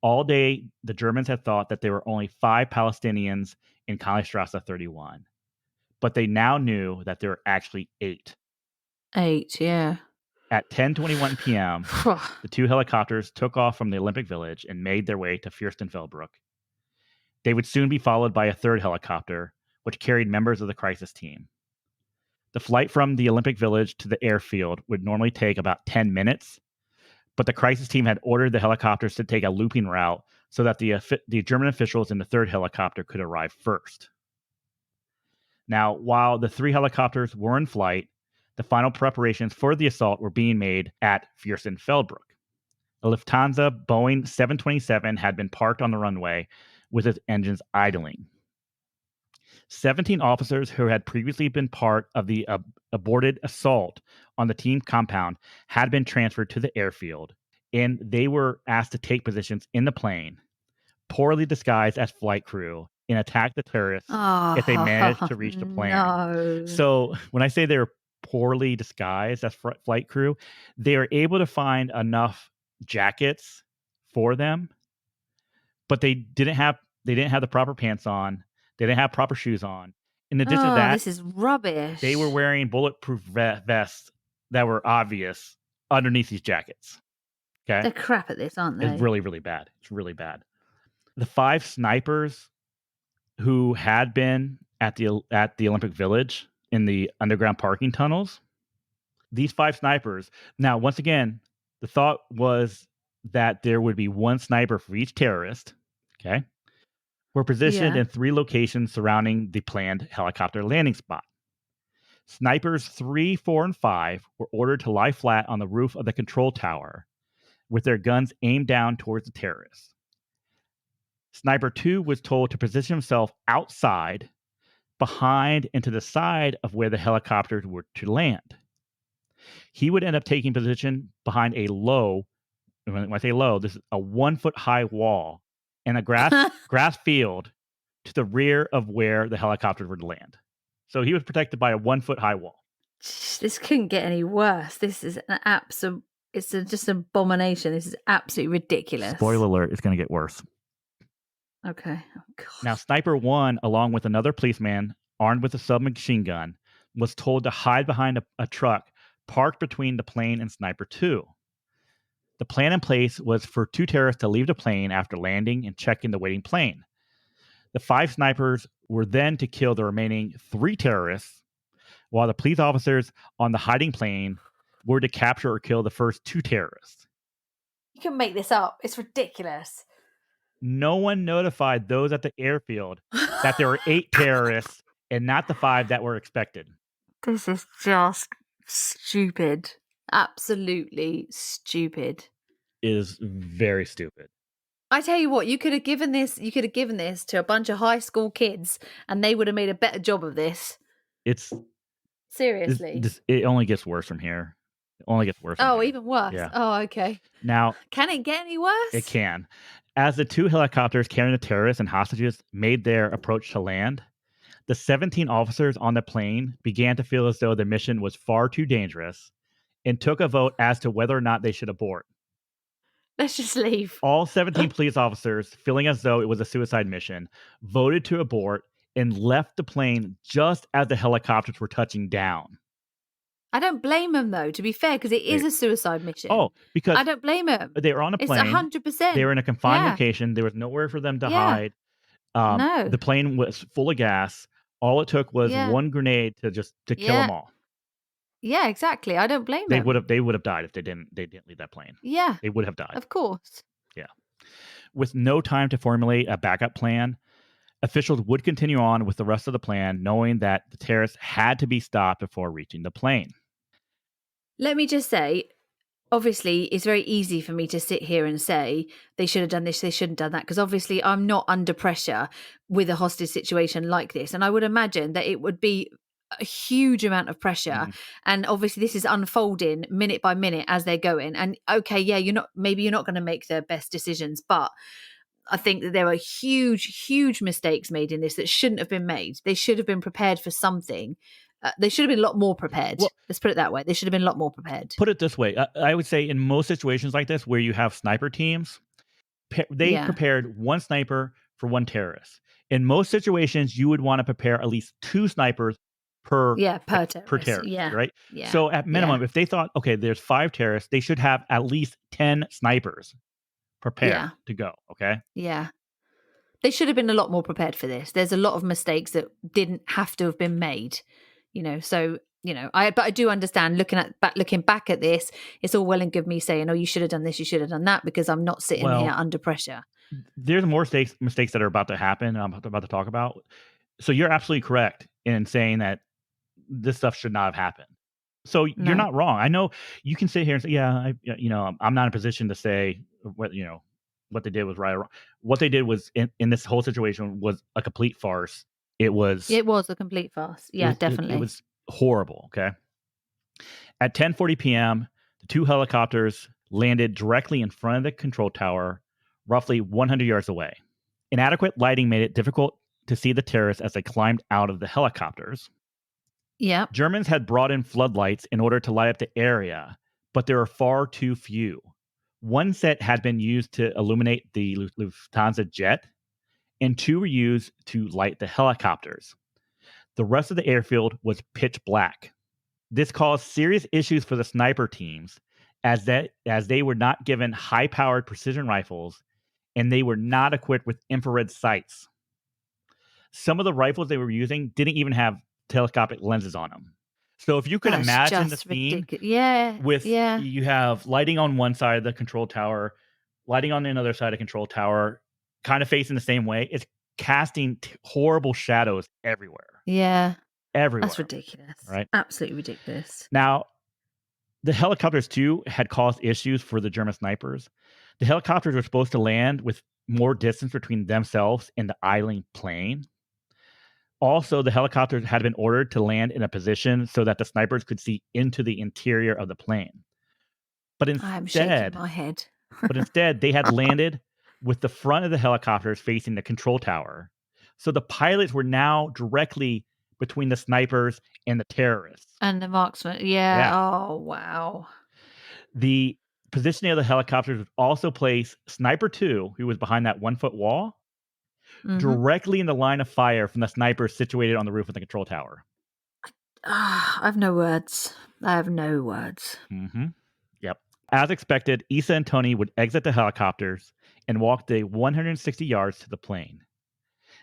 All day, the Germans had thought that there were only 5 Palestinians in Kalistrasse 31, but they now knew that there were actually 8. 8, yeah. At 10:21 p.m., the 2 helicopters took off from the Olympic Village and made their way to Fürstenfeldbruck. They would soon be followed by a 3rd helicopter, which carried members of the crisis team. The flight from the Olympic Village to the airfield would normally take about 10 minutes, but the crisis team had ordered the helicopters to take a looping route so that the German officials in the 3rd helicopter could arrive first. Now, while the 3 helicopters were in flight, the final preparations for the assault were being made at Fürstenfeldbruck. A Lufthansa Boeing 727 had been parked on the runway with its engines idling. 17 officers who had previously been part of the aborted assault on the team compound had been transferred to the airfield, and they were asked to take positions in the plane, poorly disguised as flight crew, and attack the terrorists if they managed to reach the plane. No. So when I say they're poorly disguised as flight crew, they are able to find enough jackets for them, but they didn't have the proper pants on. They didn't have proper shoes on. In addition to that, this is rubbish. They were wearing bulletproof vests that were obvious underneath these jackets. Okay, they're crap at this, aren't they? It's really, really bad. It's really bad. The 5 snipers who had been at the Olympic Village in the underground parking tunnels, these 5 snipers. Now, once again, the thought was that there would be 1 sniper for each terrorist. Okay. Were positioned in 3 locations surrounding the planned helicopter landing spot. Snipers 3, 4, and 5 were ordered to lie flat on the roof of the control tower with their guns aimed down towards the terrorists. Sniper 2 was told to position himself outside, behind, and to the side of where the helicopters were to land. He would end up taking position behind a low, when I say low, this is a 1-foot high wall and a grass field to the rear of where the helicopters were to land. So he was protected by a 1-foot high wall. This couldn't get any worse. This is an absolute, just an abomination. This is absolutely ridiculous. Spoiler alert, it's going to get worse. Okay. Oh, God. Now, Sniper 1, along with another policeman armed with a submachine gun, was told to hide behind a truck parked between the plane and Sniper 2. The plan in place was for 2 terrorists to leave the plane after landing and check in the waiting plane. The 5 snipers were then to kill the remaining 3 terrorists, while the police officers on the hiding plane were to capture or kill the first 2 terrorists. You can make this up. It's ridiculous. No one notified those at the airfield that there were 8 terrorists and not the 5 that were expected. This is just stupid. Absolutely stupid. It is very stupid. I tell you what, you could have given this to a bunch of high school kids and they would have made a better job of this. Seriously. It only gets worse from here. It only gets worse. Oh, even worse. Yeah. Oh, okay. Now, can it get any worse? It can. As the 2 helicopters carrying the terrorists and hostages made their approach to land, the 17 officers on the plane began to feel as though the mission was far too dangerous and took a vote as to whether or not they should abort. Let's just leave. All 17 police officers, feeling as though it was a suicide mission, voted to abort and left the plane just as the helicopters were touching down. I don't blame them, though, to be fair, because it is a suicide mission. Oh, because I don't blame them. They were on a plane. It's 100%. They were in a confined location. There was nowhere for them to hide. No. The plane was full of gas. All it took was 1 grenade to kill them all. Yeah, exactly. I don't blame them. They would have died if they didn't leave that plane. Yeah. They would have died. Of course. Yeah. With no time to formulate a backup plan, officials would continue on with the rest of the plan, knowing that the terrorists had to be stopped before reaching the plane. Let me just say, obviously it's very easy for me to sit here and say they should have done this, they shouldn't have done that, because obviously I'm not under pressure with a hostage situation like this. And I would imagine that it would be a huge amount of pressure. Mm-hmm. And obviously this is unfolding minute by minute as they're going. And okay, yeah, you're not going to make the best decisions, but I think that there were huge mistakes made in this that shouldn't have been made. They should have been prepared for something. They should have been a lot more prepared. Well, let's put it that way. They should have been a lot more prepared. Put it this way. I would say in most situations like this where you have sniper teams, they prepared one sniper for one terrorist. In most situations, you would want to prepare at least 2 snipers per terrorist, right? Yeah. So at minimum, if they thought, okay, there's 5 terrorists, they should have at least 10 snipers prepared to go, okay? Yeah. They should have been a lot more prepared for this. There's a lot of mistakes that didn't have to have been made, so, but I do understand looking back at this, it's all well and good me saying, oh, you should have done this, you should have done that, because I'm not sitting here under pressure. There's more mistakes that are about to happen, I'm about to talk about. So you're absolutely correct in saying that this stuff should not have happened. So you're not wrong. I know you can sit here and say, I'm not in a position to say what they did was right or wrong. What they did was in this whole situation was a complete farce. It was a complete farce. Yeah, definitely. It was horrible. Okay. At 10:40 p.m., the 2 helicopters landed directly in front of the control tower, roughly 100 yards away. Inadequate lighting made it difficult to see the terrorists as they climbed out of the helicopters. Yeah. Germans had brought in floodlights in order to light up the area, but there were far too few. One set had been used to illuminate the Lufthansa jet, and 2 were used to light the helicopters. The rest of the airfield was pitch black. This caused serious issues for the sniper teams, as they were not given high-powered precision rifles, and they were not equipped with infrared sights. Some of the rifles they were using didn't even have telescopic lenses on them. So if you could imagine the scene, you have lighting on one side of the control tower, lighting on another side of the control tower, kind of facing the same way. It's casting horrible shadows everywhere. Yeah. Everywhere. That's ridiculous. Right? Absolutely ridiculous. Now, the helicopters, too, had caused issues for the German snipers. The helicopters were supposed to land with more distance between themselves and the idling plane. Also, the helicopters had been ordered to land in a position so that the snipers could see into the interior of the plane. But I'm shaking my head. But instead, they had landed with the front of the helicopters facing the control tower. So the pilots were now directly between the snipers and the terrorists. And the marksman. Yeah. Oh, wow. The positioning of the helicopters would also place Sniper 2, who was behind that 1-foot wall, directly in the line of fire from the snipers situated on the roof of the control tower. I have no words. Mm-hmm. Yep. As expected, Issa and Tony would exit the helicopters and walk the 160 yards to the plane.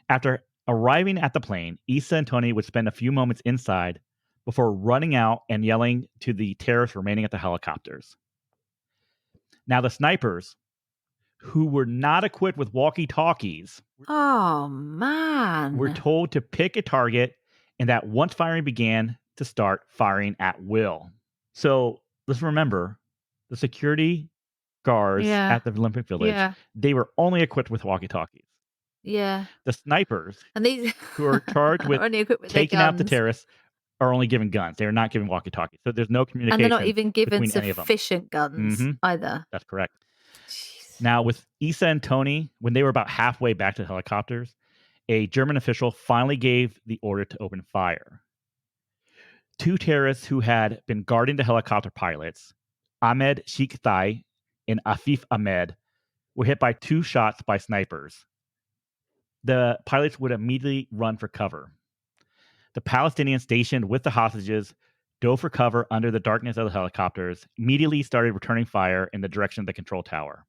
After arriving at the plane, Issa and Tony would spend a few moments inside before running out and yelling to the terrorists remaining at the helicopters. Now, the snipers, who were not equipped with walkie-talkies, were told to pick a target and that once firing began, to start firing at will. So let's remember, the security guards at the Olympic Village, they were only equipped with walkie-talkies. Yeah. The snipers, and these who are charged with taking out the terrorists, are only given guns. They are not given walkie-talkies. So there's no communication. And they're not even given sufficient guns either. That's correct. Jeez. Now, with Issa and Tony, when they were about halfway back to the helicopters, a German official finally gave the order to open fire. 2 terrorists who had been guarding the helicopter pilots, Ahmed Sheikh and Afif Ahmed, were hit by 2 shots by snipers. The pilots would immediately run for cover. The Palestinians stationed with the hostages dove for cover under the darkness of the helicopters, immediately started returning fire in the direction of the control tower.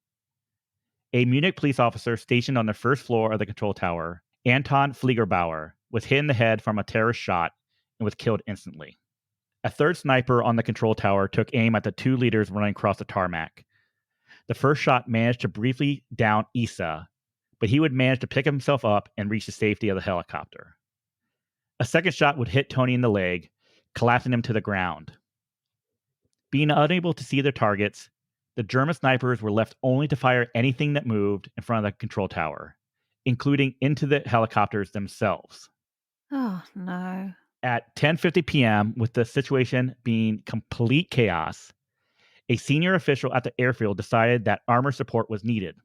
A Munich police officer stationed on the first floor of the control tower, Anton Fliegerbauer, was hit in the head from a terrorist shot and was killed instantly. A 3rd sniper on the control tower took aim at the 2 leaders running across the tarmac. The first shot managed to briefly down Issa, but he would manage to pick himself up and reach the safety of the helicopter. A second shot would hit Tony in the leg, collapsing him to the ground. Being unable to see their targets, the German snipers were left only to fire anything that moved in front of the control tower, including into the helicopters themselves. Oh, no. At 10:50 p.m., with the situation being complete chaos, a senior official at the airfield decided that armor support was needed.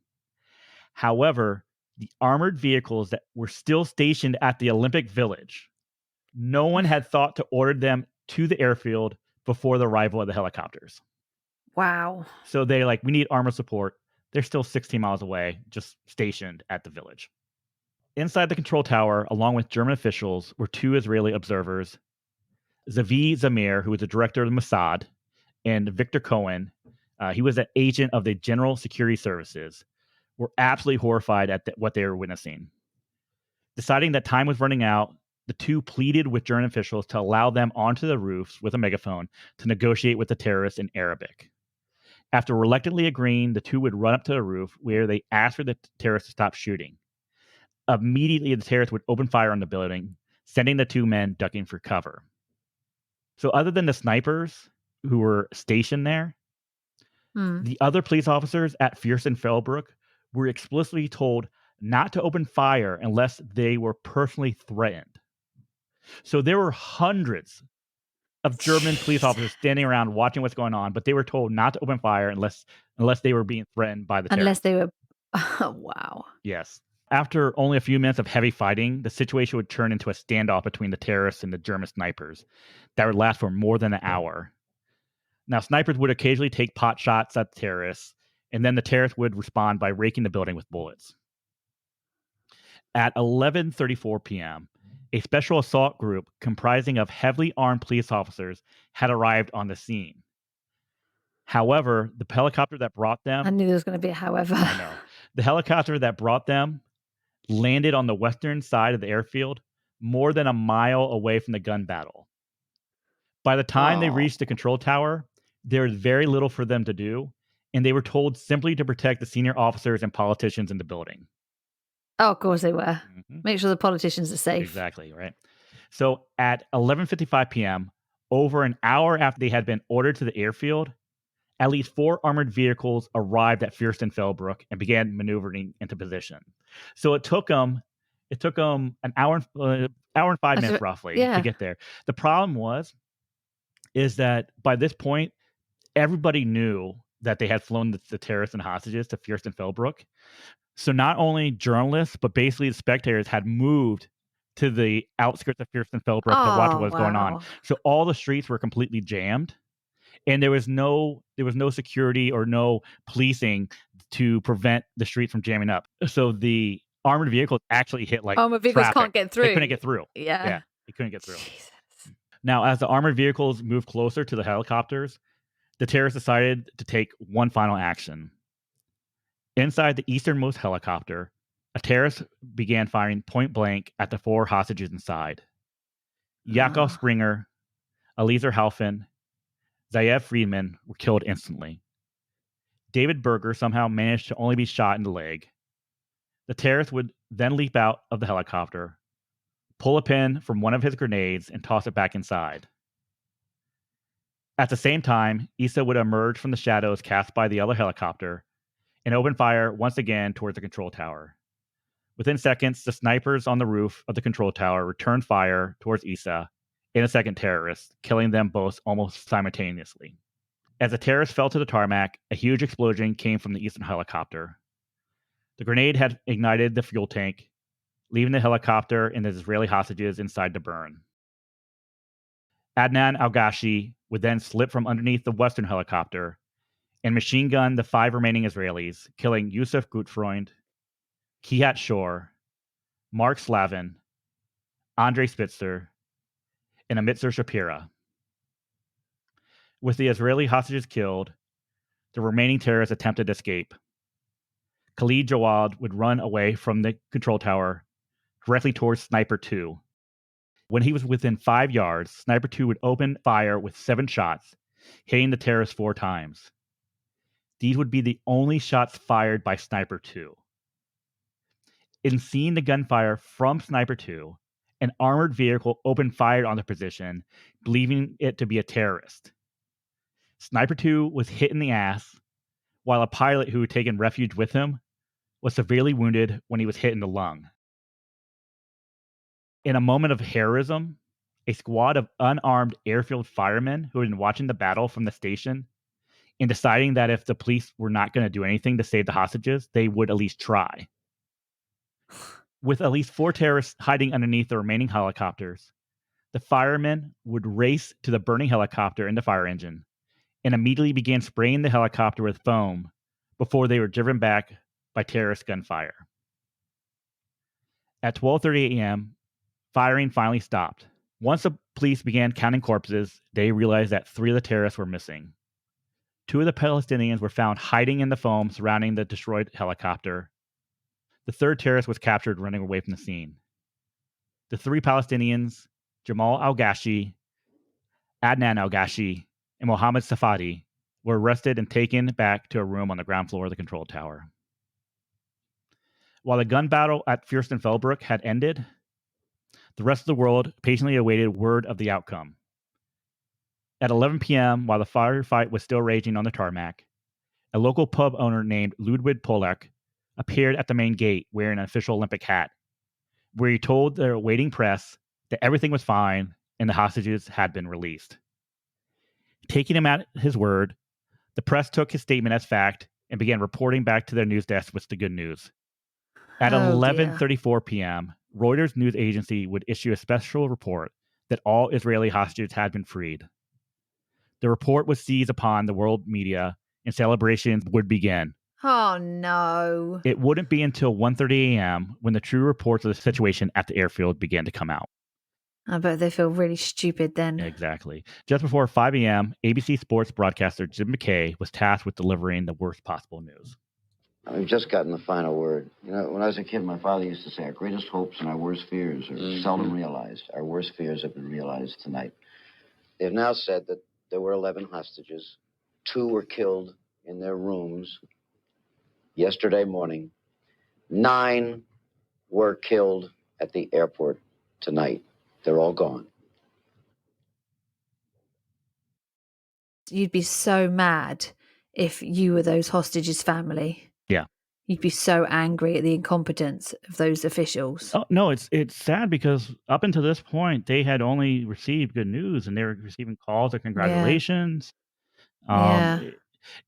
However, the armored vehicles that were still stationed at the Olympic Village, no one had thought to order them to the airfield before the arrival of the helicopters. Wow. So they we need armor support. They're still 16 miles away, just stationed at the village. Inside the control tower, along with German officials, were two Israeli observers, Zavi Zamir, who was the director of the Mossad, and Victor Cohen. He was an agent of the General Security Services. Were absolutely horrified at what they were witnessing. Deciding that time was running out, the two pleaded with German officials to allow them onto the roofs with a megaphone to negotiate with the terrorists in Arabic. After reluctantly agreeing, the two would run up to the roof where they asked for the terrorists to stop shooting. Immediately, the terrorists would open fire on the building, sending the two men ducking for cover. So other than the snipers who were stationed there, the other police officers at Fürstenfeldbruck were explicitly told not to open fire unless they were personally threatened. So there were hundreds of German police officers standing around watching what's going on, but they were told not to open fire unless they were being threatened by the terrorists. Unless they were... Oh, wow. Yes. After only a few minutes of heavy fighting, the situation would turn into a standoff between the terrorists and the German snipers that would last for more than an hour. Now, snipers would occasionally take pot shots at the terrorists, and then the terrorists would respond by raking the building with bullets. At 11:34 p.m., a special assault group comprising of heavily armed police officers had arrived on the scene. However, the helicopter that brought them... I knew there was going to be a however. I know. The helicopter that brought them landed on the western side of the airfield, more than a mile away from the gun battle. By the time they reached the control tower, there was very little for them to do, and they were told simply to protect the senior officers and politicians in the building. Oh, of course they were. Make sure the politicians are safe. Exactly, right? So at 11:55 p.m., over an hour after they had been ordered to the airfield, at least 4 armored vehicles arrived at Fürstenfeldbruck and began maneuvering into position. So it took them an hour and 5 minutes roughly to get there. The problem is that by this point, everybody knew that they had flown the terrorists and hostages to Fürstenfeldbruck. So not only journalists, but basically the spectators had moved to the outskirts of Fürstenfeldbruck to watch what was going on. So all the streets were completely jammed, and there was no security or no policing to prevent the streets from jamming up. So the armored vehicles actually hit armored vehicles traffic. Can't get through. They couldn't get through. Yeah, they couldn't get through. Jesus. Now, as the armored vehicles moved closer to the helicopters, the terrorists decided to take one final action. Inside the easternmost helicopter, a terrorist began firing point blank at the 4 hostages inside. Yakov Springer, Eliezer Halfin, Zayev Friedman were killed instantly. David Berger somehow managed to only be shot in the leg. The terrorist would then leap out of the helicopter, pull a pin from one of his grenades, and toss it back inside. At the same time, Issa would emerge from the shadows cast by the other helicopter and open fire once again towards the control tower. Within seconds, the snipers on the roof of the control tower returned fire towards Issa and a second terrorist, killing them both almost simultaneously. As the terrorist fell to the tarmac, a huge explosion came from the eastern helicopter. The grenade had ignited the fuel tank, leaving the helicopter and the Israeli hostages inside to burn. Adnan Al-Ghashi would then slip from underneath the western helicopter and machine gun the 5 remaining Israelis, killing Yusuf Gutfreund, Kihat Shor, Mark Slavin, Andrei Spitzer, and Amitzer Shapira. With the Israeli hostages killed, the remaining terrorists attempted to escape. Khalid Jawad would run away from the control tower directly towards Sniper 2. When he was within 5 yards, Sniper 2 would open fire with 7 shots, hitting the terrorists 4 times. These would be the only shots fired by Sniper 2. In seeing the gunfire from Sniper 2, an armored vehicle opened fire on the position, believing it to be a terrorist. Sniper 2 was hit in the ass, while a pilot who had taken refuge with him was severely wounded when he was hit in the lung. In a moment of heroism, a squad of unarmed airfield firemen who had been watching the battle from the station and deciding that if the police were not going to do anything to save the hostages, they would at least try. With at least 4 terrorists hiding underneath the remaining helicopters, the firemen would race to the burning helicopter and the fire engine and immediately began spraying the helicopter with foam before they were driven back by terrorist gunfire. At 12:30 a.m., firing finally stopped. Once the police began counting corpses, they realized that 3 of the terrorists were missing. 2 of the Palestinians were found hiding in the foam surrounding the destroyed helicopter. The 3rd terrorist was captured running away from the scene. The 3 Palestinians, Jamal al-Ghashi, Adnan al-Ghashi, and Mohammed Safadi, were arrested and taken back to a room on the ground floor of the control tower. While the gun battle at Fürstenfeldbruck had ended, the rest of the world patiently awaited word of the outcome. At 11 p.m., while the firefight was still raging on the tarmac, a local pub owner named Ludwig Polak appeared at the main gate wearing an official Olympic hat, where he told the waiting press that everything was fine and the hostages had been released. Taking him at his word, the press took his statement as fact and began reporting back to their news desk with the good news. At 11:34 p.m., Reuters news agency would issue a special report that all Israeli hostages had been freed. The report was seized upon the world media and celebrations would begin. Oh, no. It wouldn't be until 1:30 a.m. when the true reports of the situation at the airfield began to come out. I bet they feel really stupid then. Exactly. Just before 5 a.m., ABC Sports broadcaster Jim McKay was tasked with delivering the worst possible news. We've just gotten the final word. You know, when I was a kid, my father used to say, our greatest hopes and our worst fears are seldom realized. Our worst fears have been realized tonight. They've now said that there were 11 hostages. 2 were killed in their rooms yesterday morning. 9 were killed at the airport tonight. They're all gone. You'd be so mad if you were those hostages' family. Yeah. You'd be so angry at the incompetence of those officials. Oh, no, it's sad because up until this point, they had only received good news and they were receiving calls of congratulations. Yeah.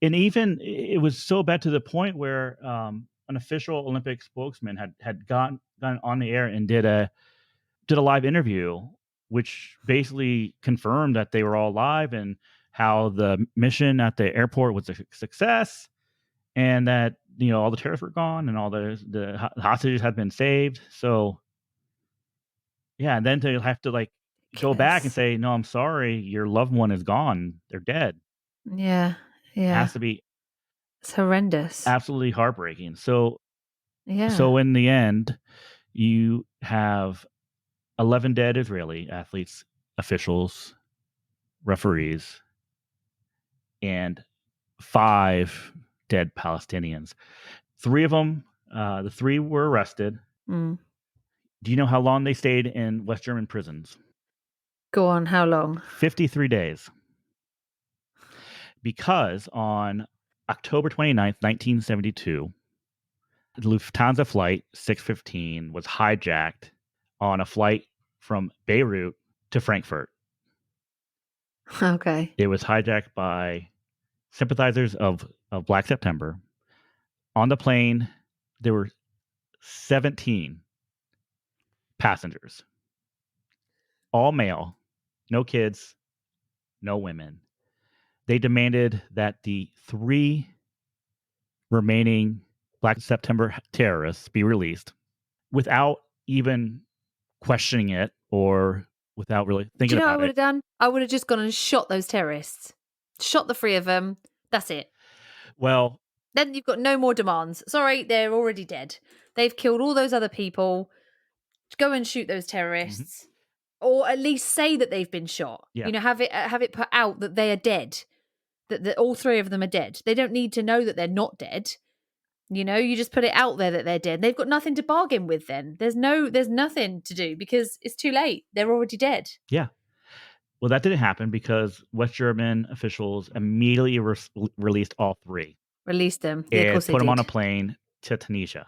And even it was so bad to the point where an official Olympic spokesman had gone on the air and did a live interview, which basically confirmed that they were all alive and how the mission at the airport was a success and that, you know, all the terrorists were gone and all the hostages had been saved. So, yeah, and then to have to like go back and say, no, I'm sorry, your loved one is gone. They're dead. Yeah. Yeah. It has to be. It's horrendous. Absolutely heartbreaking. So, yeah. So in the end, you have 11 dead Israeli athletes, officials, referees, and 5 dead Palestinians. 3 of them, the 3 were arrested. Mm. Do you know how long they stayed in West German prisons? Go on, how long? 53 days. Because on October 29th, 1972, the Lufthansa flight 615 was hijacked on a flight from Beirut to Frankfurt. Okay. It was hijacked by sympathizers of Black September. On the plane, there were 17 passengers, all male, no kids, no women. They demanded that the 3 remaining Black September terrorists be released without even questioning it or without really thinking about it. Do you know what I would have done? I would have just gone and shot those terrorists. Shot the 3 of them. That's it. Well, then you've got no more demands. Sorry, they're already dead. They've killed all those other people. Go and shoot those terrorists. Or at least say that they've been shot. Yeah. You know, have it put out that they are dead. That all 3 of them are dead. They don't need to know that they're not dead. You know, you just put it out there that they're dead. They've got nothing to bargain with then. There's nothing to do because it's too late. They're already dead. Yeah. Well, that didn't happen because West German officials immediately released all three. Released them. Yeah, of And course they put them did. on a plane to Tunisia.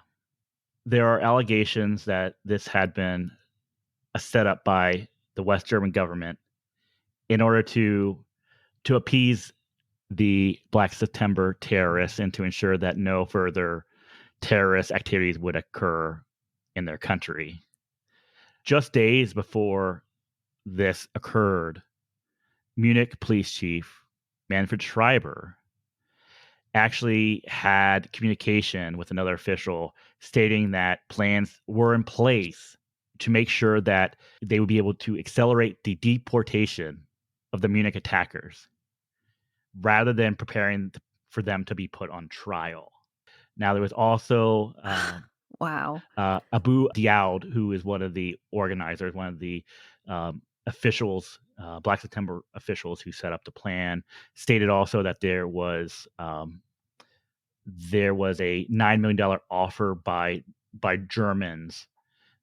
There are allegations that this had been a setup by the West German government in order to appease the Black September terrorists and to ensure that no further terrorist activities would occur in their country. Just days before this occurred, Munich police chief Manfred Schreiber actually had communication with another official stating that plans were in place to make sure that they would be able to accelerate the deportation of the Munich attackers rather than preparing for them to be put on trial. Now, there was also wow, Abu Diaud, who is one of the organizers, one of the officials, Black September officials who set up the plan, stated also that there was a $9 million offer by Germans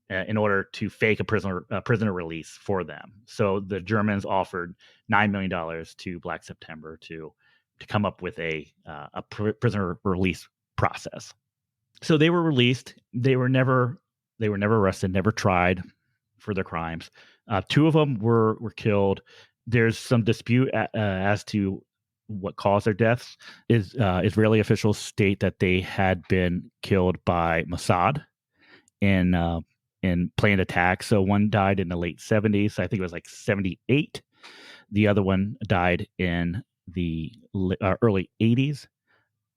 in order to fake a prisoner release for them. So the Germans offered $9 million to Black September to come up with a prisoner release process. So they were released. They were never arrested, never tried for their crimes. Two of them were killed. There's some dispute as to what caused their deaths. Israeli officials state that they had been killed by Mossad in planned attack. So one died in the late 70s. I think it was like 78. The other one died in the early 80s.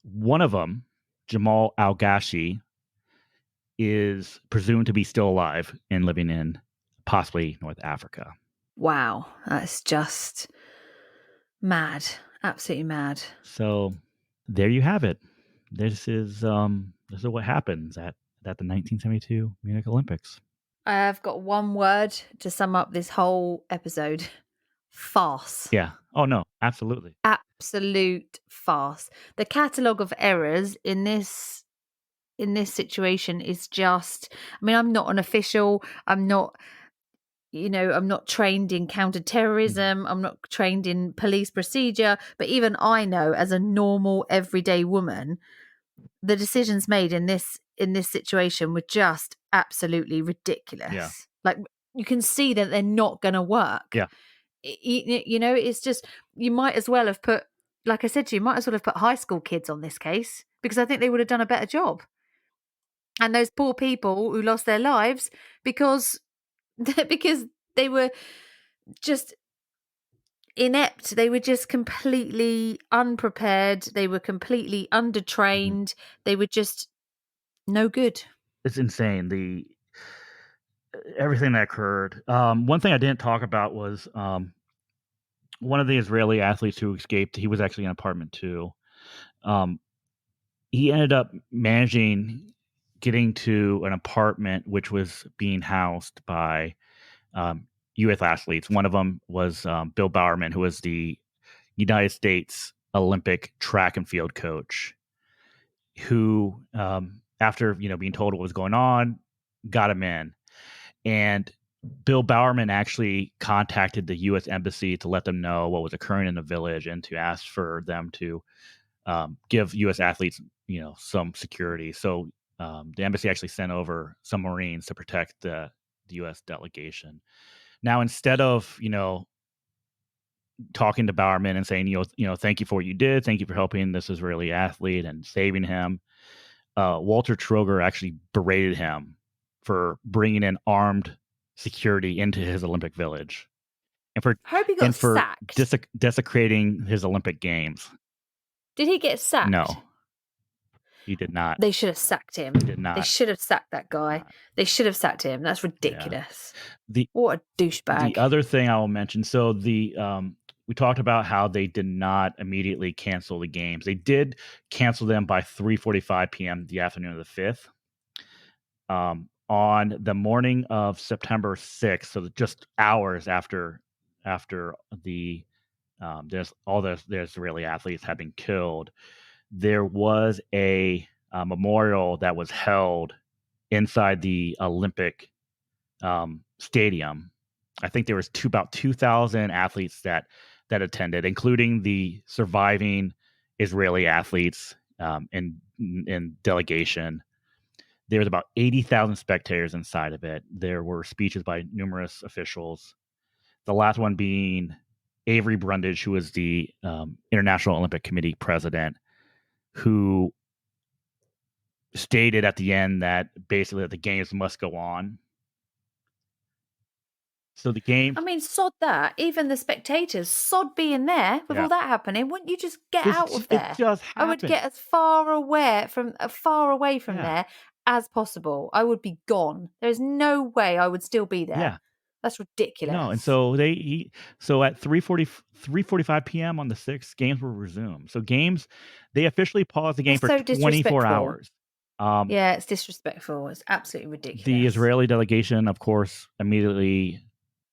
One of them, Jamal Al-Ghashi, is presumed to be still alive and living in possibly North Africa. Wow, that's just mad. Absolutely mad. So there you have it. This is what happens at the 1972 Munich Olympics. I've got one word to sum up this whole episode. Farce. Yeah. Oh, no, absolutely. Absolute farce. The catalogue of errors in this situation is just, I mean, I'm not an official. I'm not trained in counterterrorism. I'm not trained in police procedure. But even I know, as a normal, everyday woman, the decisions made in this situation were just absolutely ridiculous. Yeah. Like, you can see that they're not going to work. Yeah. It's just, you might as well have put, like I said to you, might as well have put high school kids on this case, because I think they would have done a better job. And those poor people who lost their lives because they were just inept. They were just completely unprepared. They were completely undertrained. Mm-hmm. They were just no good. It's insane. Everything that occurred. One thing I didn't talk about was one of the Israeli athletes who escaped. He was actually in apartment 2. He ended up getting to an apartment which was being housed by U.S. athletes. One of them was Bill Bowerman, who was the United States Olympic track and field coach, who, after being told what was going on, got him in. And Bill Bowerman actually contacted the U.S. Embassy to let them know what was occurring in the village and to ask for them to give U.S. athletes, some security. So the embassy actually sent over some Marines to protect the U.S. delegation. Now, instead of talking to Bowerman and saying thank you for what you did, thank you for helping this Israeli athlete and saving him, Walter Troger actually berated him for bringing in armed security into his Olympic village, and for sacked. Desecrating his Olympic games. Did he get sacked? No, he did not. They should have sacked him. He did not. They should have sacked that guy. They should have sacked him. That's ridiculous. Yeah. What a douchebag. The other thing I will mention, so we talked about how they did not immediately cancel the games. They did cancel them by 3:45 p.m. the afternoon of the 5th. On the morning of September 6th, so just hours after the Israeli athletes had been killed, there was a memorial that was held inside the Olympic stadium I think there was about 2,000 athletes that attended, including the surviving Israeli athletes in delegation. There was about 80,000 spectators inside of it. There were speeches by numerous officials. The last one being Avery Brundage, who was the International Olympic Committee president, who stated at the end that basically that the games must go on. So the game. I mean, sod that. Even the spectators, sod being there with all that happening. Wouldn't you just get out of there? It just happened. I would get as far away from there as possible. I would be gone. There's no way I would still be there. Yeah. That's ridiculous. No, and so so at 3:45 p.m. on the 6th, games were resumed. So they officially paused the game for 24 hours. Yeah, it's disrespectful. It's absolutely ridiculous. The Israeli delegation, of course, immediately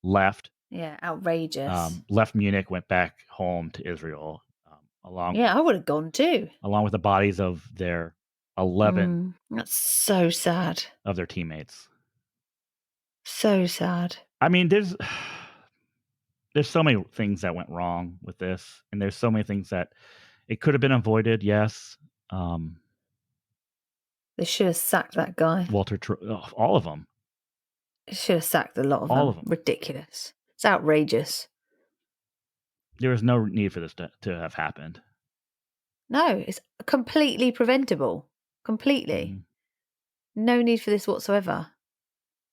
left. Yeah, outrageous. Left Munich, went back home to Israel. I would have gone too. Along with the bodies of their 11. That's so sad. Of their teammates. So sad. I mean, there's so many things that went wrong with this, and there's so many things that it could have been avoided. Yes. They should have sacked that guy. All of them. They should have sacked a lot of them. All of them. Ridiculous. It's outrageous. There was no need for this to have happened. No, it's completely preventable. Completely. No need for this whatsoever.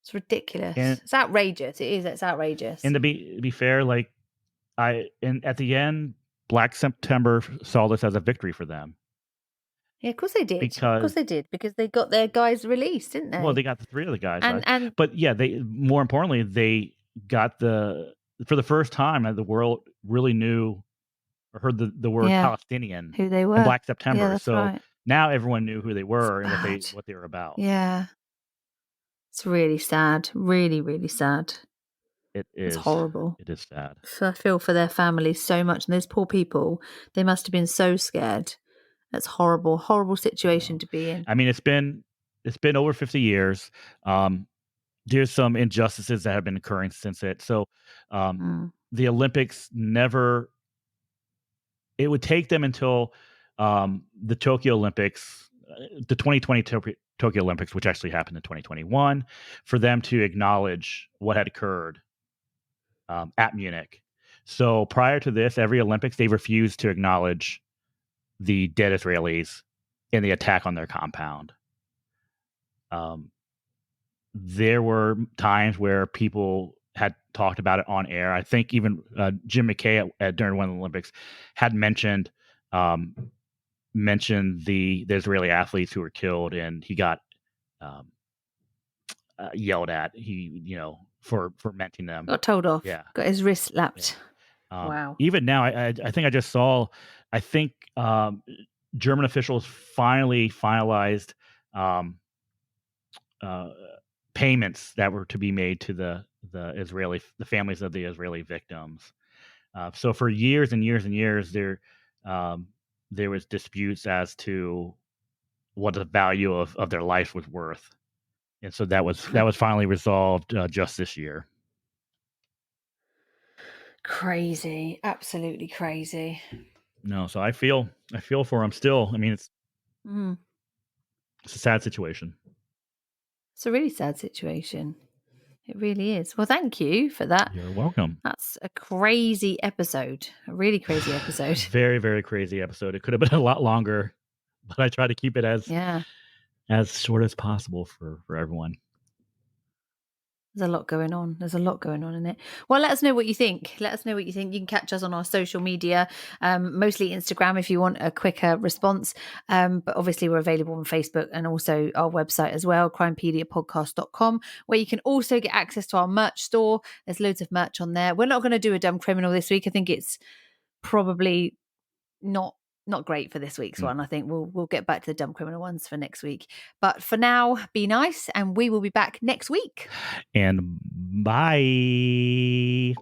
It's ridiculous. It's outrageous. It is. It's outrageous. And to be fair, like at the end, Black September saw this as a victory for them. Yeah, of course they did. Because they got their guys released, didn't they? Well, they got the 3 of the guys, right? But yeah, they more importantly, they got for the first time the world really knew or heard the word Palestinian, who they were, in Black September. Yeah, that's right. Now everyone knew who they were and what they were about. Yeah. It's really sad. Really, really sad. It is. It's horrible. It is sad. So I feel for their families so much. And those poor people, they must have been so scared. That's horrible, horrible situation to be in. I mean, it's been over 50 years. There's some injustices that have been occurring since it. So the Olympics never... It would take them until the Tokyo Olympics, the 2020 Tokyo Olympics, which actually happened in 2021, for them to acknowledge what had occurred at Munich. So prior to this, every Olympics, they refused to acknowledge the dead Israelis in the attack on their compound. There were times where people had talked about it on air. I think even Jim McKay during one of the Olympics had mentioned the Israeli athletes who were killed, and he got yelled at. For mentioning them, got told off. Yeah, got his wrist slapped. Yeah. Wow. Even now, I think I just saw. I think German officials finally finalized payments that were to be made to the families of the Israeli victims. So for years and years and years, there was disputes as to what the value of their life was worth, and so that was finally resolved just this year. Crazy, absolutely crazy. No, so I feel for him still. I mean, it's a sad situation. It's a really sad situation. It really is. Well, thank you for that. You're welcome. That's a crazy episode. A really crazy episode. Very, very crazy episode. It could have been a lot longer, but I try to keep it as short as possible for everyone. There's a lot going on. There's a lot going on in it. Well, let us know what you think. Let us know what you think. You can catch us on our social media, mostly Instagram if you want a quicker response. But obviously we're available on Facebook and also our website as well, crimepediapodcast.com, where you can also get access to our merch store. There's loads of merch on there. We're not going to do a dumb criminal this week. I think it's probably not great for this week's one. I think we'll get back to the dumb criminal ones for next week. But for now, be nice, and we will be back next week. And bye.